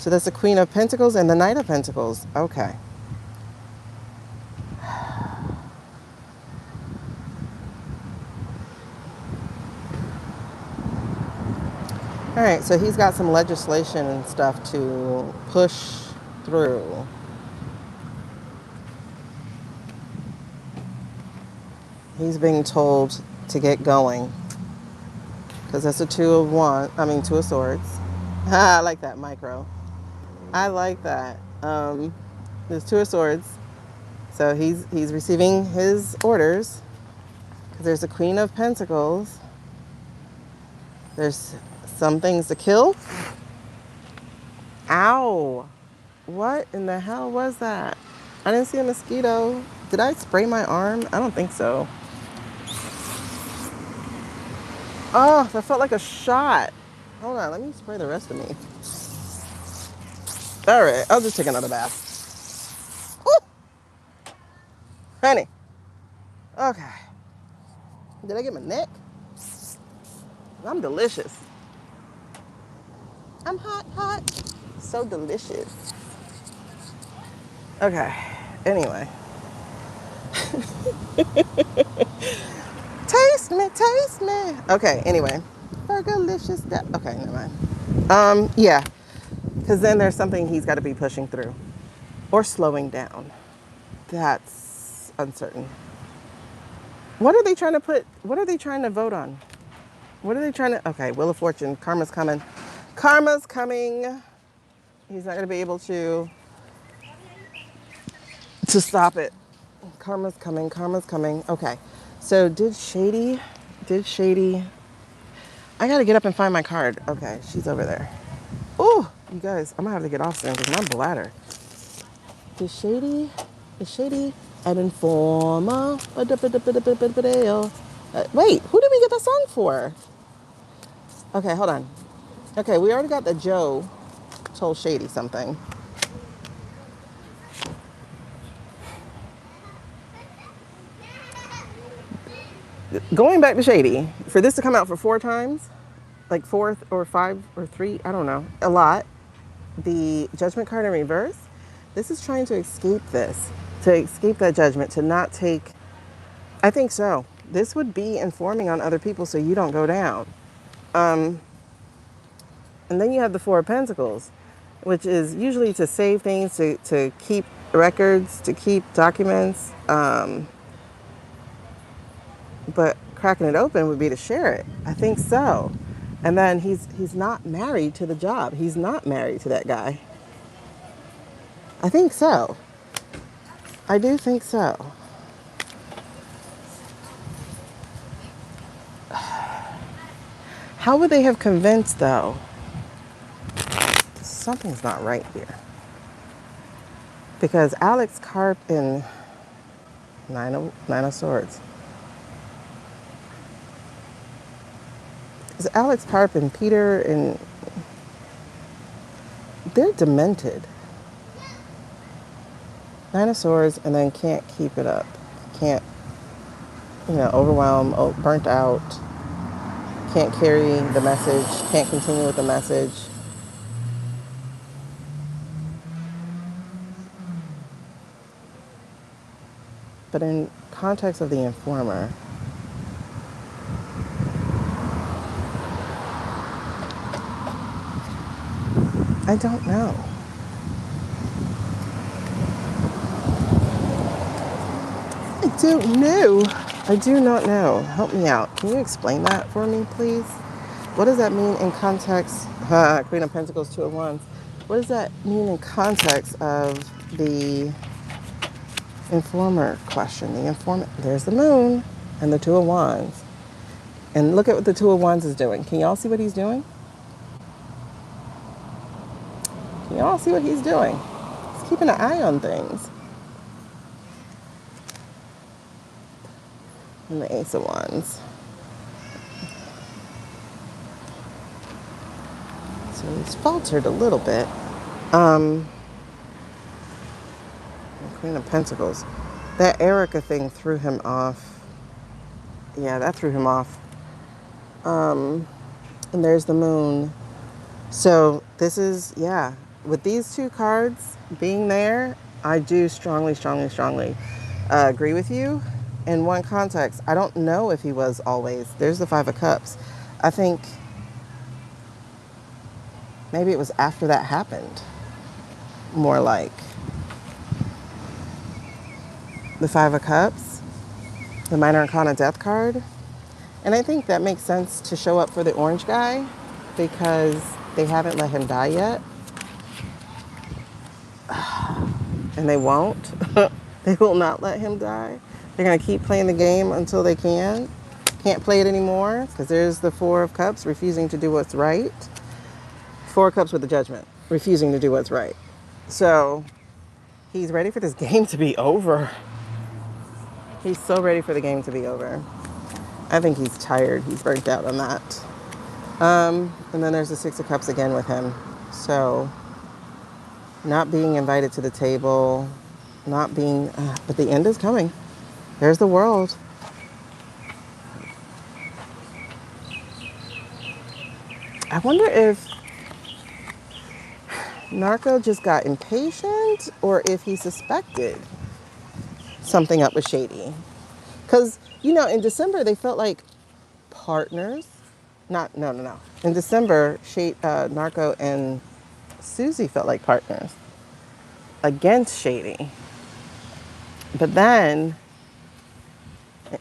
So that's the Queen of Pentacles and the Knight of Pentacles. Okay. All right, so he's got some legislation and stuff to push through. He's being told to get going. Because that's a Two of Swords. I like that, micro. I like that. There's Two of Swords. So he's receiving his orders. Because there's a Queen of Pentacles. There's some things to kill. Ow. What in the hell was that? I didn't see a mosquito. Did I spray my arm? I don't think so. Oh, that felt like a shot. Hold on, let me spray the rest of me. All right, I'll just take another bath. Ooh. Honey. Okay. Did I get my neck? I'm delicious. I'm hot, hot. So delicious. Okay. Anyway. Taste me, taste me. Okay, anyway. Burgerlicious. Okay, never mind. Yeah. Because then there's something he's got to be pushing through. Or slowing down. That's uncertain. What are they trying to put? What are they trying to vote on? What are they trying to? Okay, Wheel of Fortune. Karma's coming. Karma's coming. He's not going to be able to stop it. Karma's coming. Karma's coming. Okay. So did Shady, I got to get up and find my card. Okay, she's over there. Oh, you guys, I'm going to have to get off soon because my bladder. Is Shady an informer? Wait, who did we get the song for? Okay, hold on. Okay, we already got the Joe told Shady something. Going back to Shady, for this to come out for 4 times, like 4 or 5 or 3, I don't know, a lot. The judgment card in reverse, this is trying to escape this, to escape that judgment, to not take, I think so. This would be informing on other people so you don't go down. And then you have the Four of Pentacles, which is usually to save things, to keep records, to keep documents. But cracking it open would be to share it. I think so. And then he's not married to the job. He's not married to that guy. I think so. I do think so. How would they have convinced, though? Something's not right here. Because Alex Carp in Nine of Swords. Is Alex Carp and Peter and they're demented. Nine of Swords and then can't keep it up. Can't, overwhelmed, burnt out. Can't carry the message. Can't continue with the message. But in context of the informer, I don't know. I don't know. I do not know. Help me out. Can you explain that for me, please? What does that mean in context? Queen of Pentacles, Two of Wands. What does that mean in context of the informer question? The informant. There's the Moon and the Two of Wands. And look at what the Two of Wands is doing. Can y'all see what he's doing? Can y'all see what he's doing? He's keeping an eye on things. And the Ace of Wands. So he's faltered a little bit. Queen of Pentacles. That Erica thing threw him off. Yeah, that threw him off. And there's the Moon. So this is, with these two cards being there, I do strongly agree with you. In one context, I don't know if he was always. There's the Five of Cups. I think maybe it was after that happened. More like the Five of Cups, the Minor Arcana Death card. And I think that makes sense to show up for the orange guy because they haven't let him die yet. And they won't. They will not let him die. They're going to keep playing the game until they can't play it anymore because there's the Four of Cups refusing to do what's right. Four of Cups with the Judgment, refusing to do what's right. So he's ready for this game to be over. He's so ready for the game to be over. I think he's tired. He's burnt out on that. And then there's the Six of Cups again with him. So not being invited to the table, not being, but the end is coming. There's the World. I wonder if Narco just got impatient or if he suspected something up with Shady. Because, in December, they felt like partners. No. In December, Narco and Susie felt like partners against Shady. But then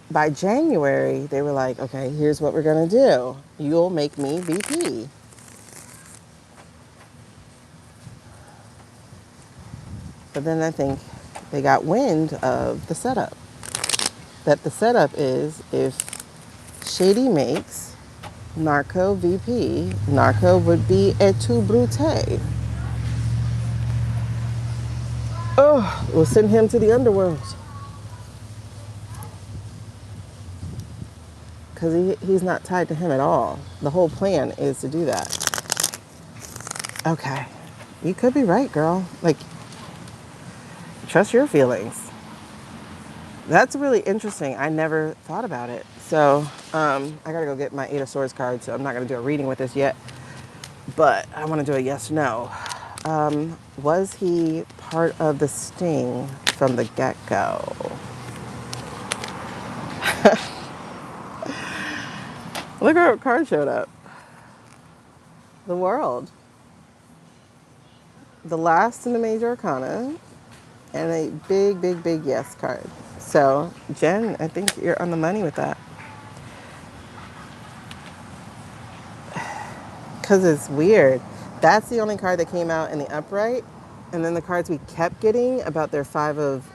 by January, they were like, okay, here's what we're going to do. You'll make me VP. But then I think they got wind of the setup. That the setup is if Shady makes Narco VP, Narco would be a tout brute. Oh, we'll send him to the underworld. Because he's not tied to him at all. The whole plan is to do that. Okay. You could be right, girl. Like, trust your feelings. That's really interesting. I never thought about it. So, I gotta go get my Eight of Swords card, so I'm not gonna do a reading with this yet. But I wanna do a yes, no. Was he part of the sting from the get-go? Look at what card showed up. The World. The last in the major arcana. And a big, big, big yes card. So, Jen, I think you're on the money with that. Because it's weird. That's the only card that came out in the upright. And then the cards we kept getting about their Five of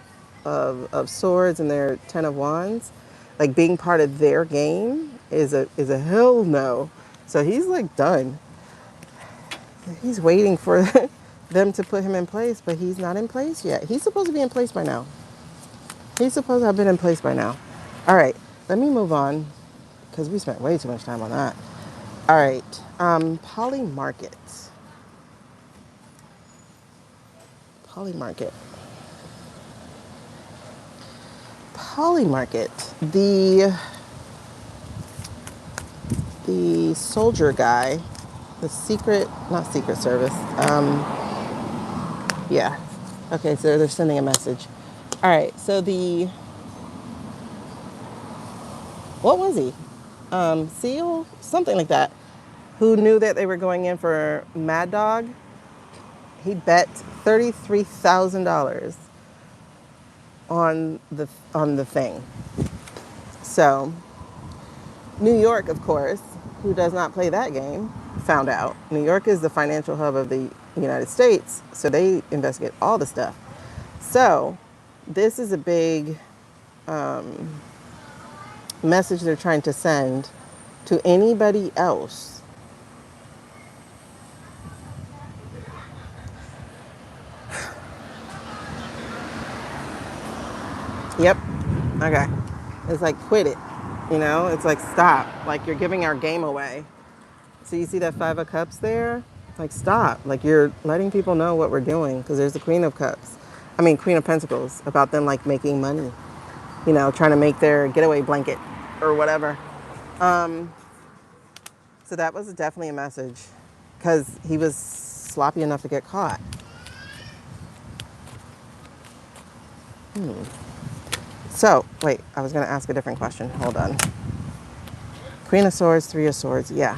Swords and their Ten of Wands, like being part of their game is a hell no. So he's like done. He's waiting for them to put him in place, but he's not in place yet. He's supposed to be in place by now. He's supposed to have been in place by now. All right, let me move on because we spent way too much time on that. All right, Poly Market. Poly Market. Poly Market. The soldier guy, the not Secret Service. Yeah. Okay, so they're sending a message. All right, so what was he? SEAL? Something like that. Who knew that they were going in for Mad Dog? He bet $33,000 on the thing. So, New York, of course, who does not play that game, found out. New York is the financial hub of the United States, so they investigate all the stuff. So, this is a big message they're trying to send to anybody else. Yep. Okay. It's like, quit it. It's like, stop. Like, you're giving our game away. So you see that Five of Cups there? Like, stop. Like, you're letting people know what we're doing because there's the Queen of Pentacles, about them, like, making money. Trying to make their getaway blanket or whatever. So that was definitely a message because he was sloppy enough to get caught. So, wait, I was going to ask a different question. Hold on. Queen of Swords, Three of Swords. Yeah.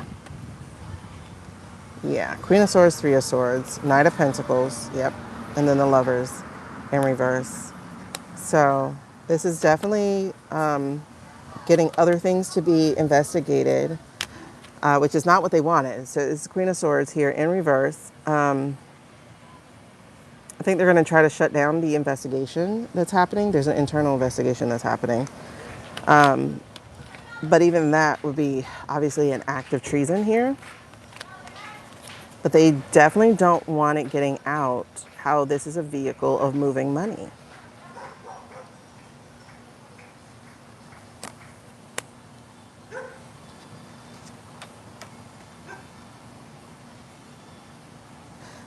Queen of Swords, Three of Swords. Knight of Pentacles. Yep. And then the Lovers in reverse. So, this is definitely getting other things to be investigated, which is not what they wanted. So, it's Queen of Swords here in reverse. I think they're going to try to shut down the investigation that's happening. There's an internal investigation that's happening. But even that would be obviously an act of treason here. But they definitely don't want it getting out how this is a vehicle of moving money.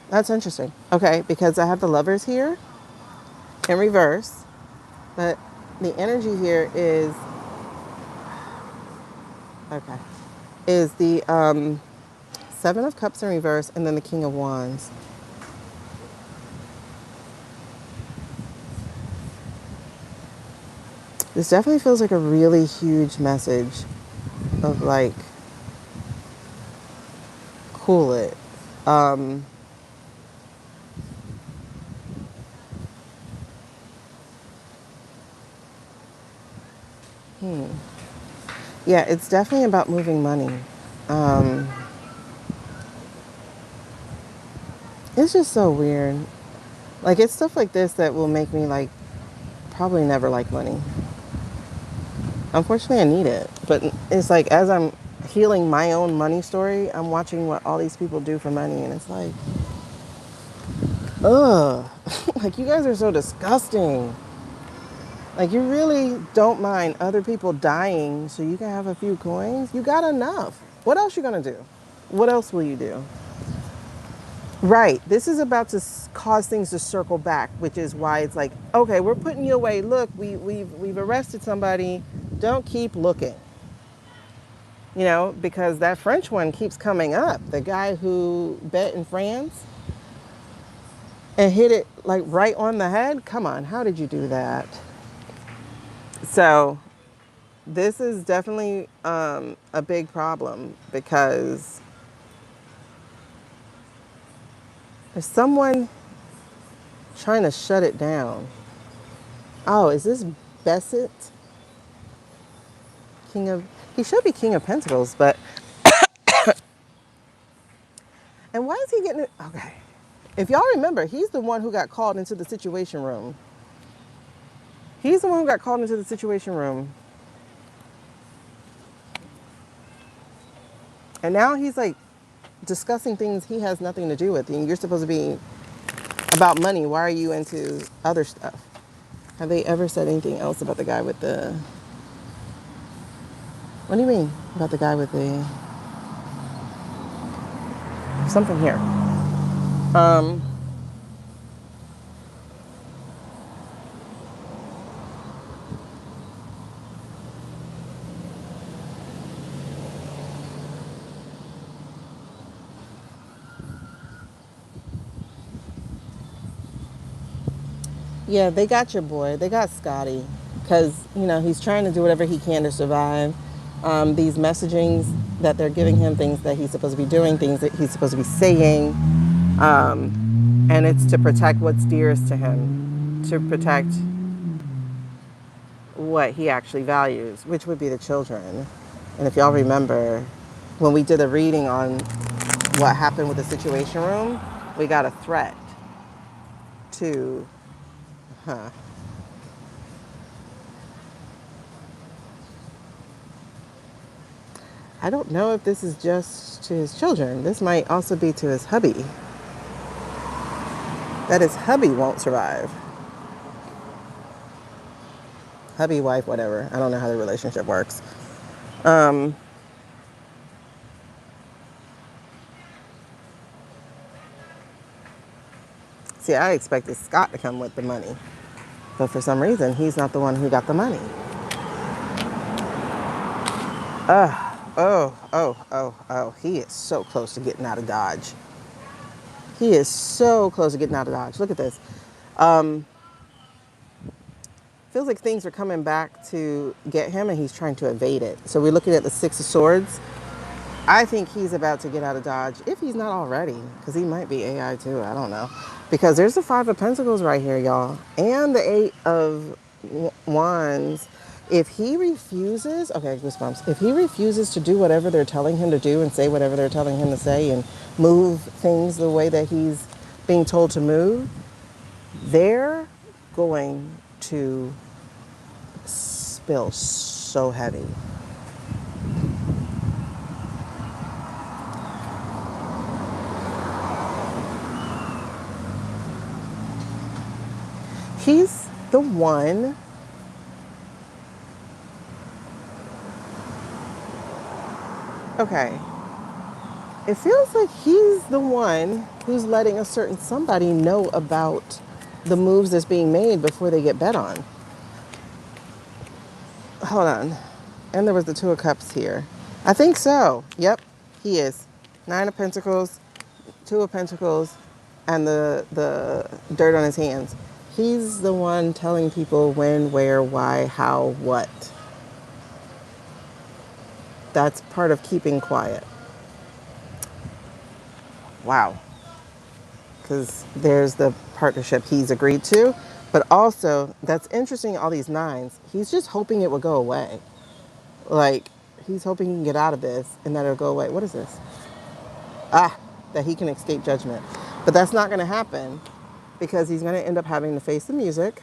That's interesting. Okay, because I have the Lovers here in reverse, but the energy here is the Seven of Cups in reverse and then the King of Wands. This definitely feels like a really huge message of like, cool it. Um, yeah, it's definitely about moving money. Um, it's just so weird. Like, it's stuff like this that will make me like probably never like money. Unfortunately, I need it. But it's like, as I'm healing my own money story, I'm watching what all these people do for money, and it's like, ugh. Like, you guys are so disgusting. Like, you really don't mind other people dying so you can have a few coins? You got enough. What else you gonna do? What else will you do? Right. This is about to cause things to circle back, which is why it's like, okay, we're putting you away. Look, we've arrested somebody. Don't keep looking. You know, because that French one keeps coming up. The guy who bet in France and hit it like right on the head. Come on, how did you do that? So this is definitely a big problem because there's someone trying to shut it down. Oh, is this Besset? King of, he should be King of Pentacles, but, and why is he getting it? Okay. If y'all remember, he's the one who got called into the Situation Room. He's the one who got called into the Situation Room. And now he's like discussing things he has nothing to do with. And you're supposed to be about money. Why are you into other stuff? Have they ever said anything else about the guy with the, what do you mean about the guy with the, something here? Um, yeah, they got your boy. They got Scotty. Because, you know, he's trying to do whatever he can to survive. These messagings that they're giving him, things that he's supposed to be doing, things that he's supposed to be saying. And it's to protect what's dearest to him, to protect what he actually values, which would be the children. And if y'all remember, when we did a reading on what happened with the Situation Room, we got a threat to, huh? I don't know if this is just to his children. This might also be to his hubby. That his hubby won't survive. Hubby, wife, whatever. I don't know how the relationship works. Um, See, I expected Scott to come with the money. But for some reason, he's not the one who got the money. Oh. He is so close to getting out of Dodge. He is so close to getting out of Dodge. Look at this. Feels like things are coming back to get him and he's trying to evade it. So we're looking at the Six of Swords. I think he's about to get out of Dodge, if he's not already, because he might be AI too. I don't know. Because there's the Five of Pentacles right here, y'all. And the Eight of Wands. If he refuses, okay, goosebumps. If he refuses to do whatever they're telling him to do and say whatever they're telling him to say and move things the way that he's being told to move, they're going to spill so heavy. He's the one. Okay. It feels like he's the one who's letting a certain somebody know about the moves that's being made before they get bet on. Hold on. And there was the Two of Cups here. I think so. Yep, he is. Nine of Pentacles, Two of Pentacles, and the dirt on his hands. He's the one telling people when, where, why, how, what. That's part of keeping quiet. Wow. Because there's the partnership he's agreed to. But also, that's interesting, all these nines. He's just hoping it will go away. Like, he's hoping he can get out of this and that it'll go away. What is this? Ah, that he can escape judgment. But that's not going to happen because he's going to end up having to face the music.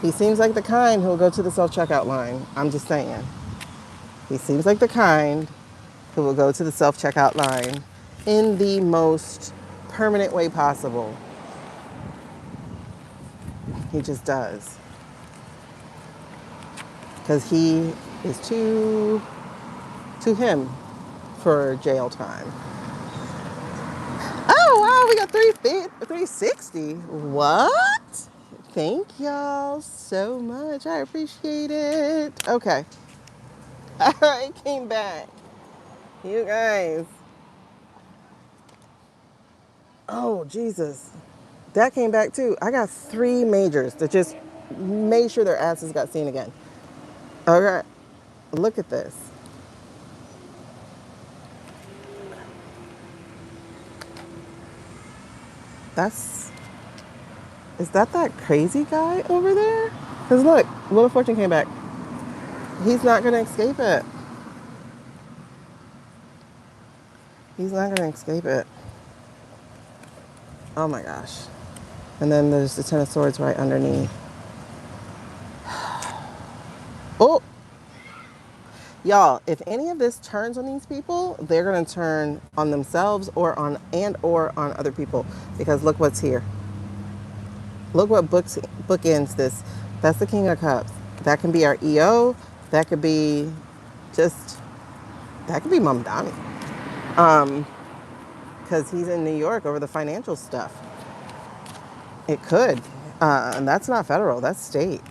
He seems like the kind who'll go to the self-checkout line. I'm just saying. He seems like the kind who will go to the self-checkout line in the most permanent way possible. He just does. Because he is too him for jail time. Oh, wow, we got 360. What? Thank y'all so much. I appreciate it. Okay. All right, came back. You guys. Oh, Jesus. That came back too. I got 3 majors that just made sure their asses got seen again. All right. Look at this. Is that crazy guy over there? Because look, Wheel of Fortune came back. He's not going to escape it. He's not going to escape it. Oh my gosh. And then there's the Ten of Swords right underneath. Oh, y'all, if any of this turns on these people, they're going to turn on themselves or on other people. Because look what's here. Look what bookends this. That's the King of Cups. That can be our EO. That could be just, that could be Mom Donnie. Because he's in New York over the financial stuff. It could. And that's not federal, that's state.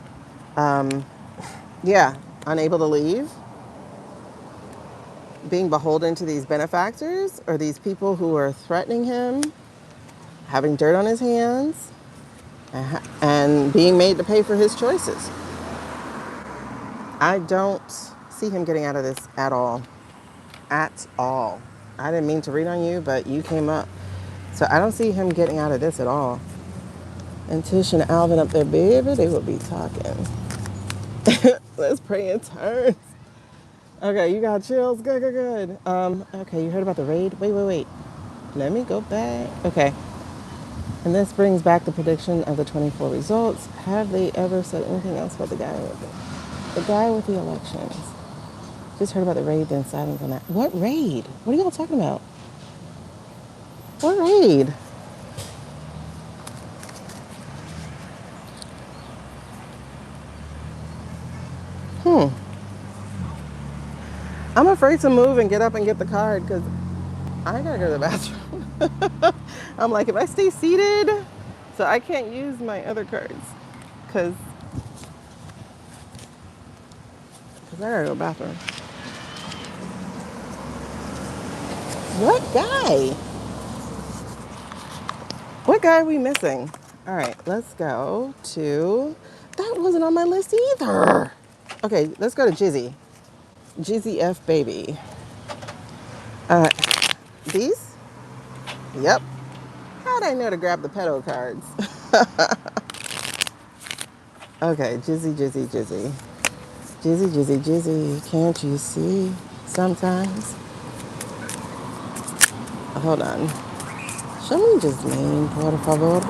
Yeah, unable to leave. Being beholden to these benefactors or these people who are threatening him, having dirt on his hands, and being made to pay for his choices. I don't see him getting out of this at all. At all. I didn't mean to read on you, but you came up. So I don't see him getting out of this at all. And Tish and Alvin up there, baby, they will be talking. Let's pray in turns. Okay, you got chills. Good, good, good. Okay, you heard about the raid? Wait. Let me go back. Okay. And this brings back the prediction of the 24 results. Have they ever said anything else about the guy with the elections? Just heard about the raid, then silence on that. What raid? What are y'all talking about? What raid? I'm afraid to move and get up and get the card because I gotta go to the bathroom. I'm like, if I stay seated, so I can't use my other cards because I gotta go to the bathroom. What guy? What guy are we missing? All right, let's go to, that wasn't on my list either. Okay, let's go to Jizzy. Jizzy F baby. These? Yep. How'd I know to grab the pedo cards? Okay, Jizzy. Jizzy. Can't you see sometimes? Hold on. Show me just name, por favor.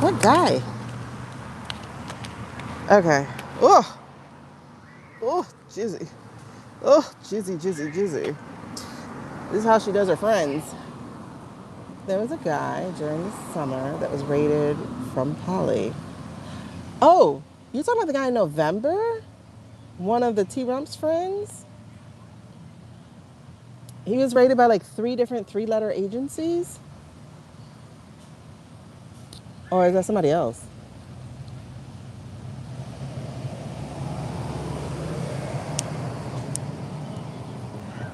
What guy? Okay. Oh, Jizzy. Oh, Jizzy. This is how she does her friends. There was a guy during the summer that was raided from Poly. Oh, you're talking about the guy in November? One of the T-Rump's friends? He was raided by like 3 different 3-letter agencies? Or is that somebody else?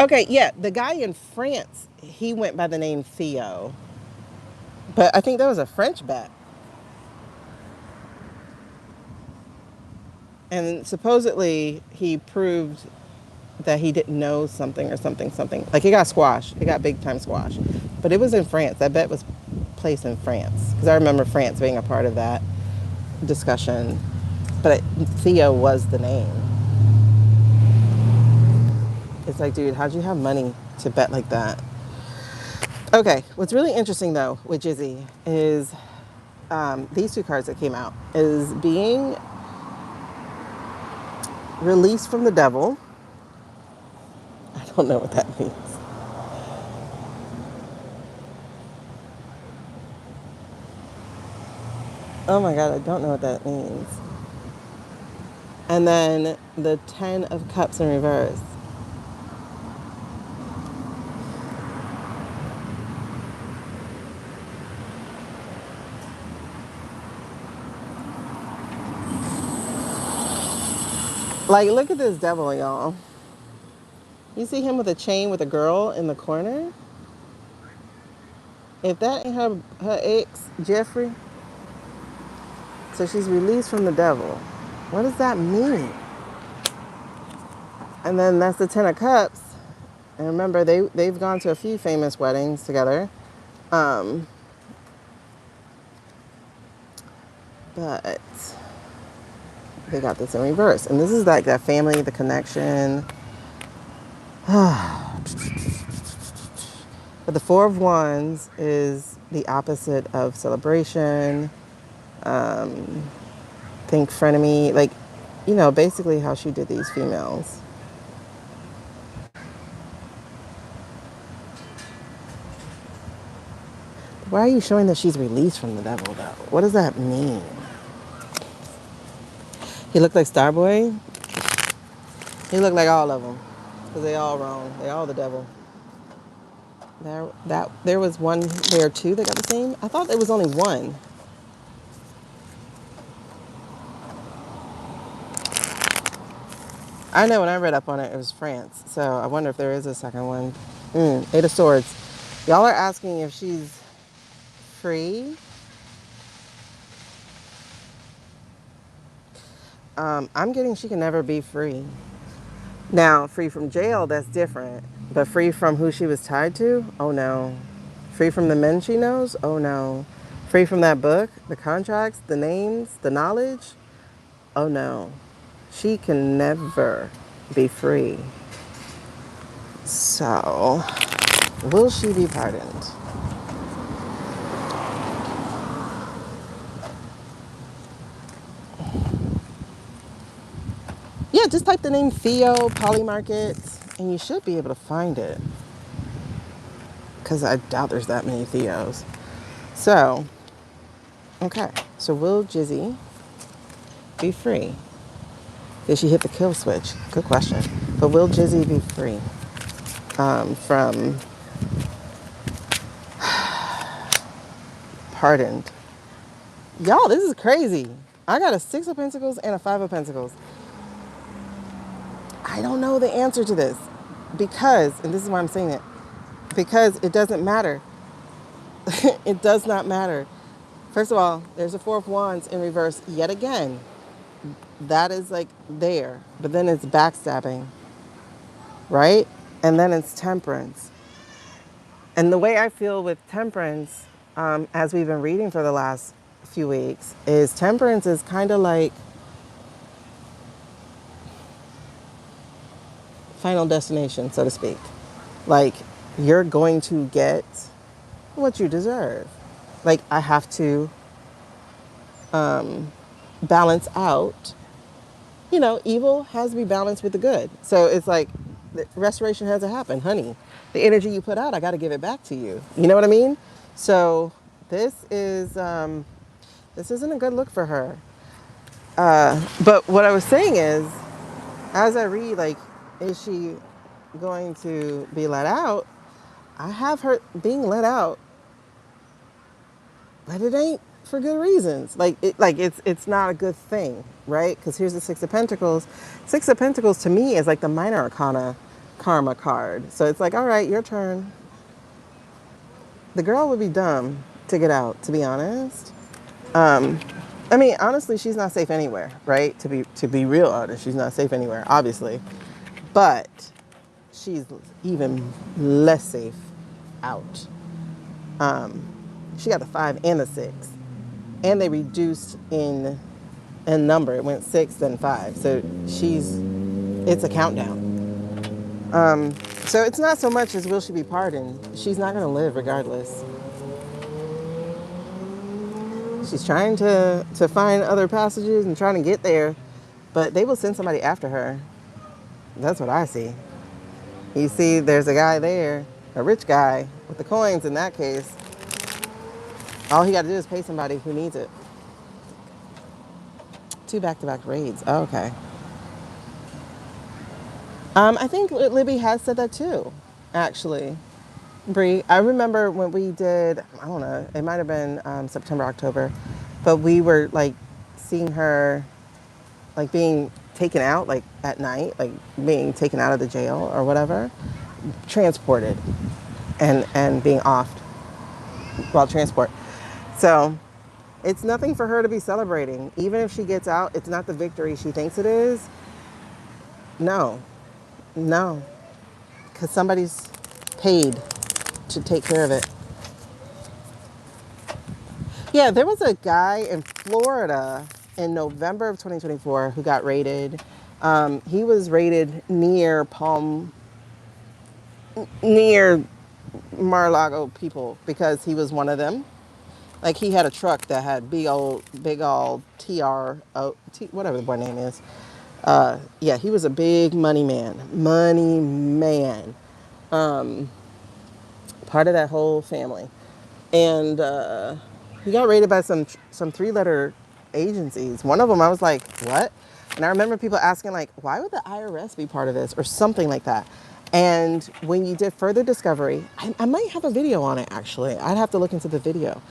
Okay, yeah, the guy in France, he went by the name Theo. But I think that was a French bet. And supposedly he proved that he didn't know something or something, something. Like, he got squashed. He got big time squashed. But it was in France. That bet was placed in France. Because I remember France being a part of that discussion. But Theo was the name. It's like, dude, how'd you have money to bet like that? Okay, what's really interesting though with Jizzy is these two cards that came out is being released from the devil. I don't know what that means. Oh my God, I don't know what that means. And then the 10 of Cups in reverse. Like, look at this devil, y'all. You see him with a chain with a girl in the corner? If that ain't her ex, Jeffrey, so she's released from the devil. What does that mean? And then that's the 10 of Cups. And remember, they've gone to a few famous weddings together. Um, but they got this in reverse. And this is like that family, the connection. But the Four of Wands is the opposite of celebration. Think frenemy. Like, you know, basically how she did these females. Why are you showing that she's released from the devil, though? What does that mean? He looked like Starboy. He looked like all of them. Because they all wrong. They all the devil. There was one, there two that got the same. I thought there was only one. I know when I read up on it, it was France. So I wonder if there is a second one. Eight of Swords. Y'all are asking if she's free. I'm getting she can never be free. Now, free from jail, that's different. But free from who she was tied to? Oh no. Free from the men she knows? Oh no. Free from that book, the contracts, the names, the knowledge? Oh no. She can never be free. So, will she be pardoned? Yeah, just type the name Theo Polymarket and you should be able to find it. Because I doubt there's that many Theos. So, okay. So will Jizzy be free? Did she hit the kill switch? Good question. But will Jizzy be free from pardoned? Y'all, this is crazy. I got a 6 of Pentacles and a 5 of Pentacles. I don't know the answer to this because, and this is why I'm saying it, because it doesn't matter. It does not matter. First of all, there's a 4 of Wands in reverse yet again. That is like there, but then it's backstabbing, right? And then it's Temperance. And the way I feel with Temperance, as we've been reading for the last few weeks, is Temperance is kind of like final destination, so to speak. Like, you're going to get what you deserve. Like, I have to balance out. You know, evil has to be balanced with the good. So it's like the restoration has to happen, honey. The energy you put out, I got to give it back to you. You know what I mean? So this isn't a good look for her. But what I was saying is, as I read, like, is she going to be let out? I have her being let out, but it ain't for good reasons. It's not a good thing, right? Because here's the 6 of Pentacles. 6 of Pentacles to me is like the minor arcana karma card. So it's like, all right, your turn. The girl would be dumb to get out, to be honest. Um, I mean, honestly, she's not safe anywhere, right? To be real honest, she's not safe anywhere, obviously. But she's even less safe out. Um, she got the 5 and the 6, and they reduced in number. It went 6, then 5. So it's a countdown. So it's not so much as will she be pardoned. She's not going to live regardless. She's trying to find other passages and trying to get there, but they will send somebody after her. That's what I see. You see, there's a guy there, a rich guy with the coins in that case. All he got to do is pay somebody who needs it. 2 back-to-back raids. Oh, okay. I think Libby has said that too, actually. Bree, I remember when we did, I don't know, it might have been September, October, but we were like seeing her like being taken out like at night, like being taken out of the jail or whatever, transported and being offed while transport. So it's nothing for her to be celebrating. Even if she gets out, it's not the victory she thinks it is. No, no, because somebody's paid to take care of it. Yeah, there was a guy in Florida in November of 2024 who got raided. He was raided near Mar-a-Lago people because he was one of them. Like he had a truck that had big old whatever the boy name is. Yeah, he was a big money man. Money man. Part of that whole family. And he got raided by some 3-letter agencies. One of them, I was like, what? And I remember people asking, like, why would the IRS be part of this or something like that? And when you did further discovery, I might have a video on it, actually. I'd have to look into the video.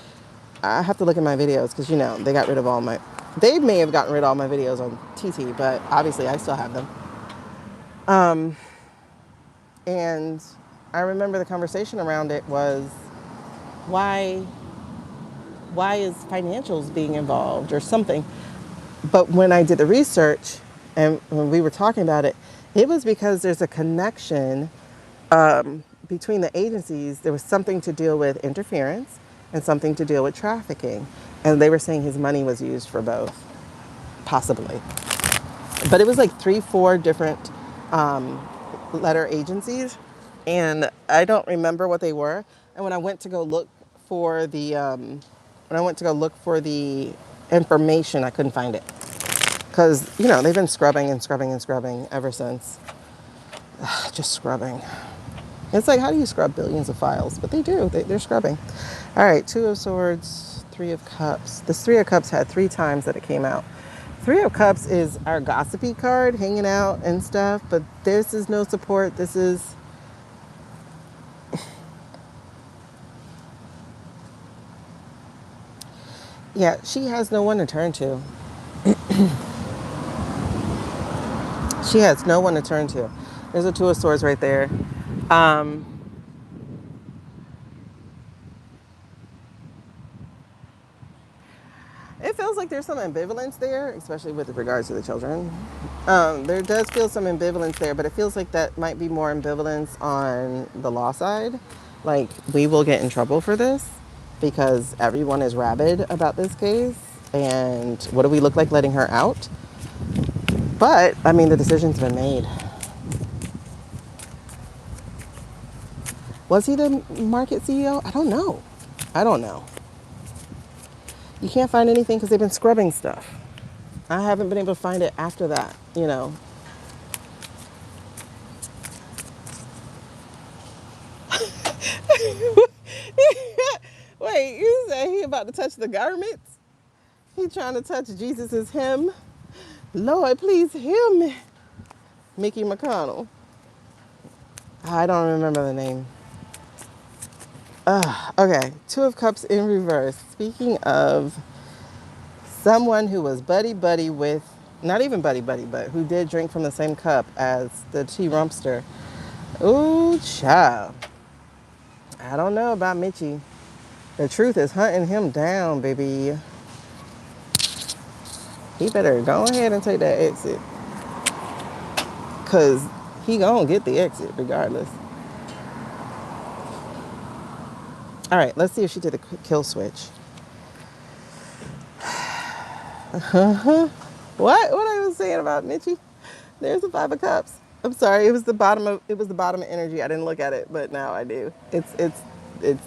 I have to look at my videos because, you know, they got rid of all my... They may have gotten rid of all my videos on TT, but obviously I still have them. And I remember the conversation around it was, why is financials being involved or something? But when I did the research and when we were talking about it, it was because there's a connection between the agencies. There was something to deal with interference and something to deal with trafficking. And they were saying his money was used for both, possibly. But it was like 3-4 different letter agencies, and I don't remember what they were. And when I went to go look for the information, I couldn't find it because, you know, they've been scrubbing and scrubbing and scrubbing ever since. Ugh, just scrubbing. It's like, how do you scrub billions of files? But they do. They're scrubbing. All right, 2 of Swords, 3 of Cups. This 3 of Cups had 3 times that it came out. 3 of Cups is our gossipy card, hanging out and stuff, but this is no support. This is... Yeah, she has no one to turn to. She has no one to turn to. There's a 2 of Swords right there. It feels like there's some ambivalence there, especially with regards to the children. There does feel some ambivalence there, but it feels like that might be more ambivalence on the law side. Like, we will get in trouble for this because everyone is rabid about this case. And what do we look like letting her out? But, I mean, the decision's been made. Was he the market CEO? I don't know. You can't find anything because they've been scrubbing stuff. I haven't been able to find it after that, you know. Wait, you say he about to touch the garments? He trying to touch Jesus' hem? Lord, please heal me. Mickey McConnell. I don't remember the name. Okay, 2 of Cups in reverse. Speaking of someone who was buddy-buddy with, not even buddy-buddy, but who did drink from the same cup as the tea rumpster. Ooh, child. I don't know about Mitchie. The truth is hunting him down, baby. He better go ahead and take that exit. Because he gonna get the exit regardless. All right, let's see if she did a kill switch. What I was saying about Mitchie? There's the 5 of Cups. I'm sorry, it was the bottom of energy. I didn't look at it, but now I do. It's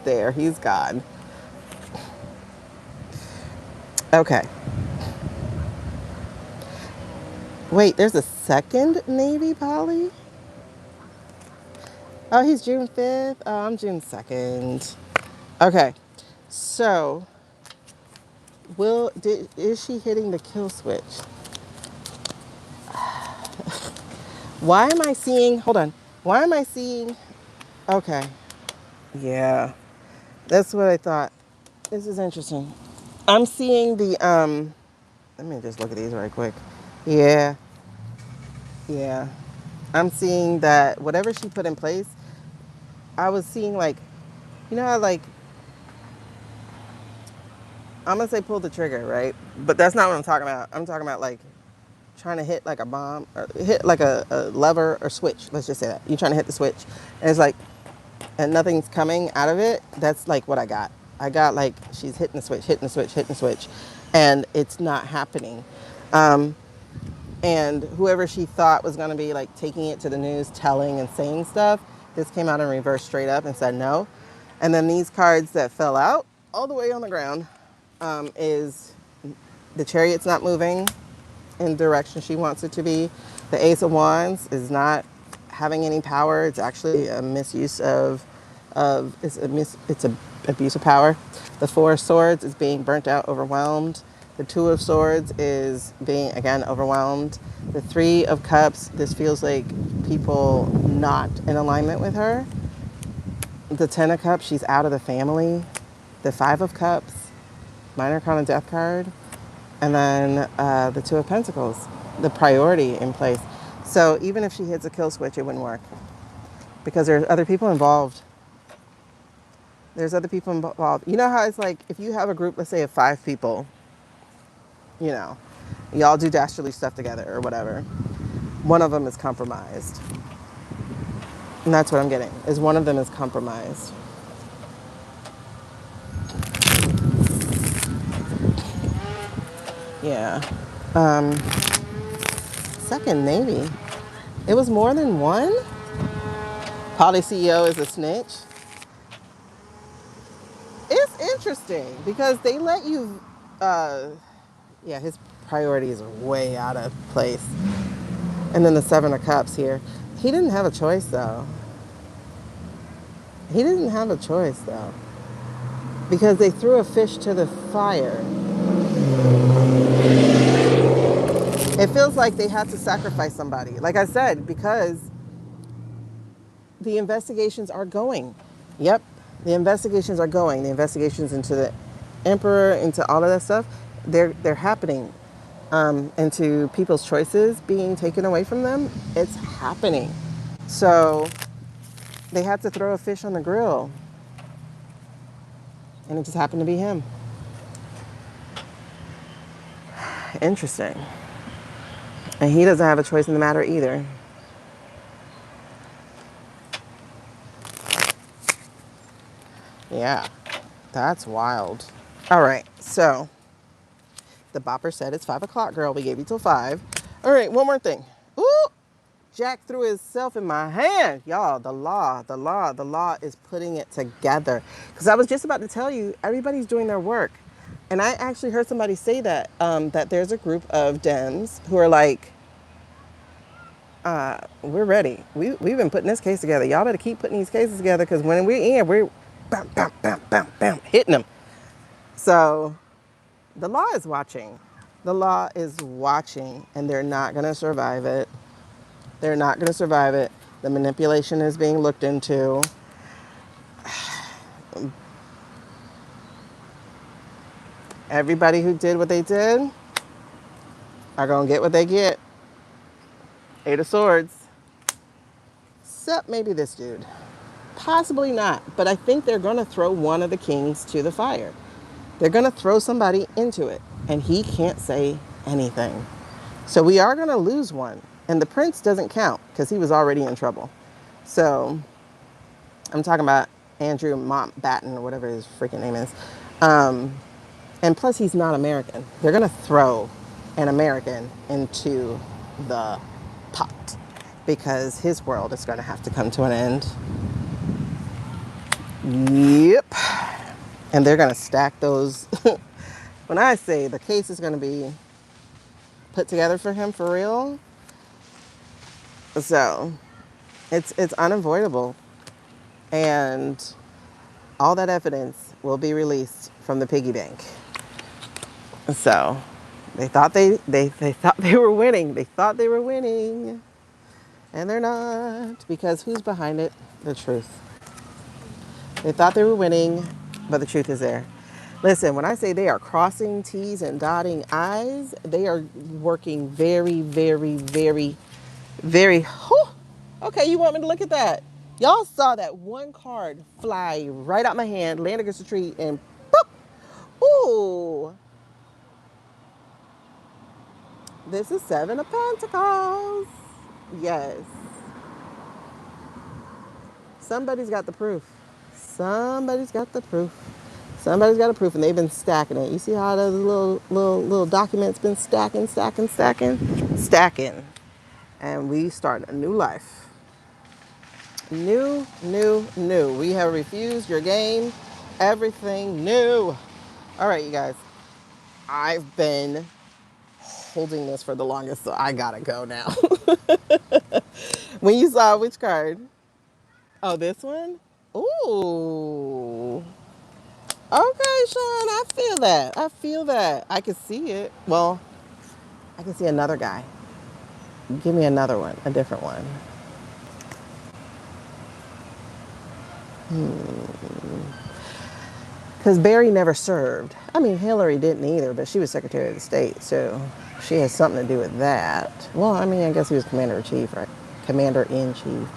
there. He's gone. Okay. Wait, there's a second Navy Polly? Oh, he's June 5th. Oh, I'm June 2nd. Okay. So, is she hitting the kill switch? Why am I seeing, hold on. Why am I seeing, okay. Yeah, that's what I thought. This is interesting. I'm seeing let me just look at these right quick. Yeah, yeah. I'm seeing that whatever she put in place, I was seeing like, you know how like, I'm gonna say pull the trigger, right? But that's not what I'm talking about. I'm talking about like trying to hit like a bomb or hit like a lever or switch. Let's just say that. You're trying to hit the switch and it's like, and nothing's coming out of it. That's like what I got. I got like, she's hitting the switch, hitting the switch, hitting the switch, and it's not happening. And whoever she thought was going to be like taking it to the news, telling and saying stuff, this came out in reverse straight up and said no. And then these cards that fell out all the way on the ground is the Chariot's not moving in the direction she wants it to be. The Ace of Wands is not having any power. It's actually a misuse it's a abuse of power. The Four of Swords is being burnt out, overwhelmed. The Two of Swords is being again overwhelmed. The Three of Cups, this feels like people not in alignment with her. The Ten of Cups, she's out of the family. The Five of Cups, Minor Arcana Death card. And then the Two of Pentacles, the priority in place. So even if she hits a kill switch, it wouldn't work because there's other people involved. There's other people involved. You know how it's like if you have a group, let's say of 5 people, you know, y'all do dastardly stuff together or whatever. One of them is compromised. And that's what I'm getting, is one of them is compromised. Yeah. Second, maybe. It was more than one? Poly CEO is a snitch. It's interesting because they let you, yeah, his priorities are way out of place. And then the Seven of Cups here. He didn't have a choice though. He didn't have a choice though. Because they threw a fish to the fire. It feels like they had to sacrifice somebody. Like I said, because the investigations are going. Yep, the investigations are going. The investigations into the emperor, into all of that stuff, they're happening. Into people's choices being taken away from them, it's happening. So they had to throw a fish on the grill, and it just happened to be him. Interesting. And he doesn't have a choice in the matter either. Yeah, that's wild. All right, so the bopper said it's 5 o'clock, girl. We gave you till 5. All right, one more thing. Ooh, Jack threw himself in my hand. Y'all, the law is putting it together. Because I was just about to tell you, everybody's doing their work. And I actually heard somebody say that, that there's a group of Dems who are like, we're ready. We've been putting this case together. Y'all better keep putting these cases together because when we're in, we're bam, bam, bam, bam, bam, hitting them. So the law is watching. The law is watching, and they're not going to survive it. They're not going to survive it. The manipulation is being looked into. Everybody who did what they did are going to get what they get. 8 of Swords. except maybe this dude. Possibly not, but I think they're going to throw one of the kings to the fire. They're going to throw somebody into it, and he can't say anything. So we are going to lose one, and the prince doesn't count because he was already in trouble. So I'm talking about Andrew Mountbatten or whatever his freaking name is. And plus, he's not American. They're going to throw an American into the pot because his world is going to have to come to an end. Yep. And they're going to stack those. When I say the case is going to be put together for him for real, so it's unavoidable. And all that evidence will be released from the piggy bank. So they thought they thought they were winning. They thought they were winning. And they're not, because who's behind it? The truth. They thought they were winning, but the truth is there. Listen, when I say they are crossing T's and dotting I's, they are working very, very, very, very. Whew, okay, you want me to look at that? Y'all saw that one card fly right out my hand, land against the tree, and boop. Ooh. This is 7 of Pentacles. Yes. Somebody's got the proof. Somebody's got the proof. Somebody's got a proof, and they've been stacking it. You see how those little documents been stacking. And we start a new life. New. We have refused your game. Everything new. All right, you guys. I've been holding this for the longest, so I gotta go now. When you saw which card? Oh, this one? Ooh. Okay, Sean, I feel that. I can see it. Well, I can see another guy. Give me another one, a different one. Because Barry never served. I mean, Hillary didn't either, but she was Secretary of the State, so she has something to do with that. Well, I mean, I guess he was Commander-in-Chief, right? Commander-in-Chief.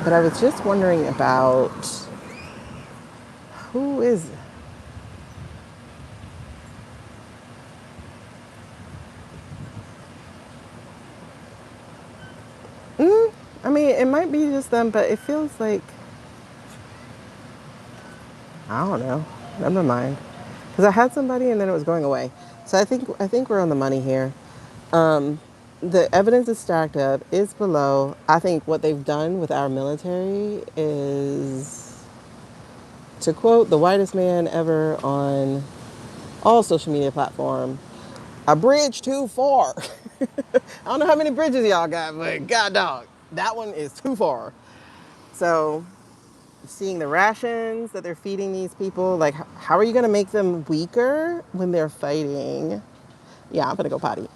But I was just wondering about who is it? I mean, it might be just them, but it feels like, I don't know. Never mind. Because I had somebody and then it was going away. So I think we're on the money here. The evidence is stacked up, is below. I think what they've done with our military is, to quote the whitest man ever on all social media platforms, a bridge too far. I don't know how many bridges y'all got, but god dog, that one is too far. So seeing the rations that they're feeding these people, like how are you going to make them weaker when they're fighting? Yeah, I'm going to go potty.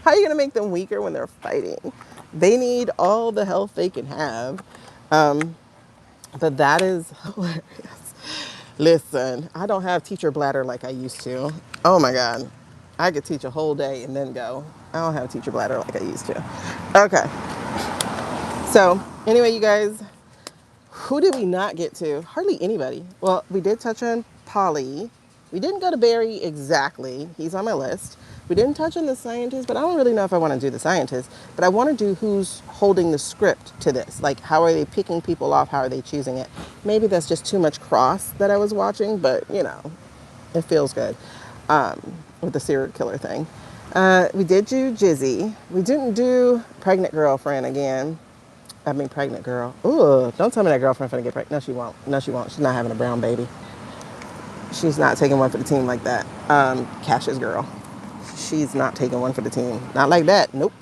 How are you going to make them weaker when they're fighting? They need all the health they can have. But that is hilarious. Listen, I don't have teacher bladder like I used to. Oh my God. I could teach a whole day and then go. I don't have teacher bladder like I used to. Okay. So anyway, you guys, who did we not get to? Hardly anybody. Well, we did touch on Polly. We didn't go to Barry exactly. He's on my list. We didn't touch on the scientist, but I don't really know if I want to do the scientist. But I want to do who's holding the script to this. Like, how are they picking people off? How are they choosing it? Maybe that's just too much cross that I was watching, but, you know, it feels good with the serial killer thing. We did do Jizzy. We didn't do pregnant girlfriend again. I mean, pregnant girl. Ooh, don't tell me that girlfriend's gonna get pregnant. No, she won't. No, she won't. She's not having a brown baby. She's not taking one for the team like that. Cash's girl. She's not taking one for the team. Not like that. Nope.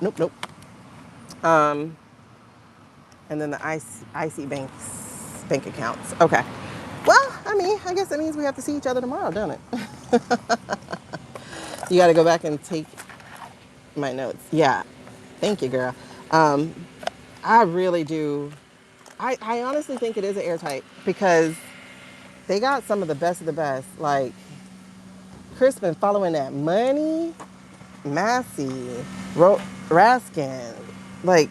And then the icy bank accounts. Okay. Well, I mean, I guess that means we have to see each other tomorrow, don't it? You got to go back and take my notes. Yeah. Thank you, girl. I really do. I honestly think it is an airtight because they got some of the best of the best. Like, Chris been following that money. Massey, Raskin, Like,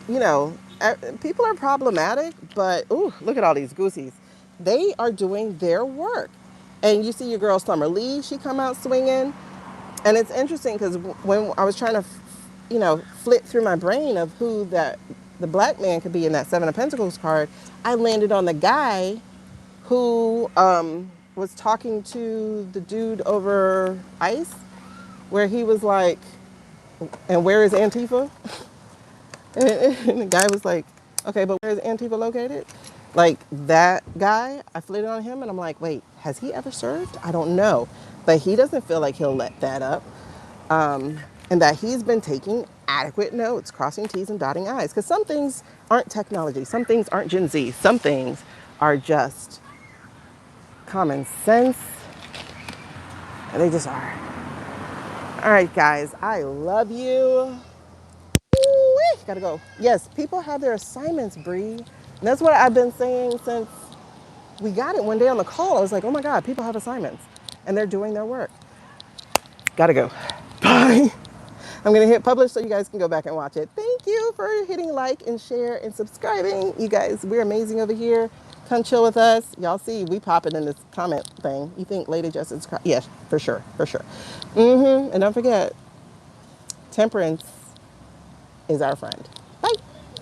people are problematic, but ooh, look at all these goosies. They are doing their work. And you see your girl Summer Lee, she come out swinging. And it's interesting because when I was trying to, flip through my brain of who the black man could be in that Seven of Pentacles card, I landed on the guy who was talking to the dude over ice, where he was like, and where is Antifa? And the guy was like, okay, but where is Antifa located? Like that guy, I flitted on him and I'm like, wait, has he ever served? I don't know. But he doesn't feel like he'll let that up. And that he's been taking adequate notes, crossing T's and dotting I's. Because some things aren't technology, some things aren't Gen Z, some things are just common sense. And they just are. All right, guys, I love you. Ooh-wee, gotta go. Yes, people have their assignments, Bree. And that's what I've been saying since we got it one day on the call. I was like, oh my God, people have assignments and they're doing their work. Gotta go. Bye. I'm gonna hit publish so you guys can go back and watch it. Thank you for hitting like and share and subscribing. You guys, we're amazing over here. Come chill with us. Y'all see, we popping in this comment thing. You think Lady Justice? Yes, for sure, for sure. And don't forget, temperance is our friend.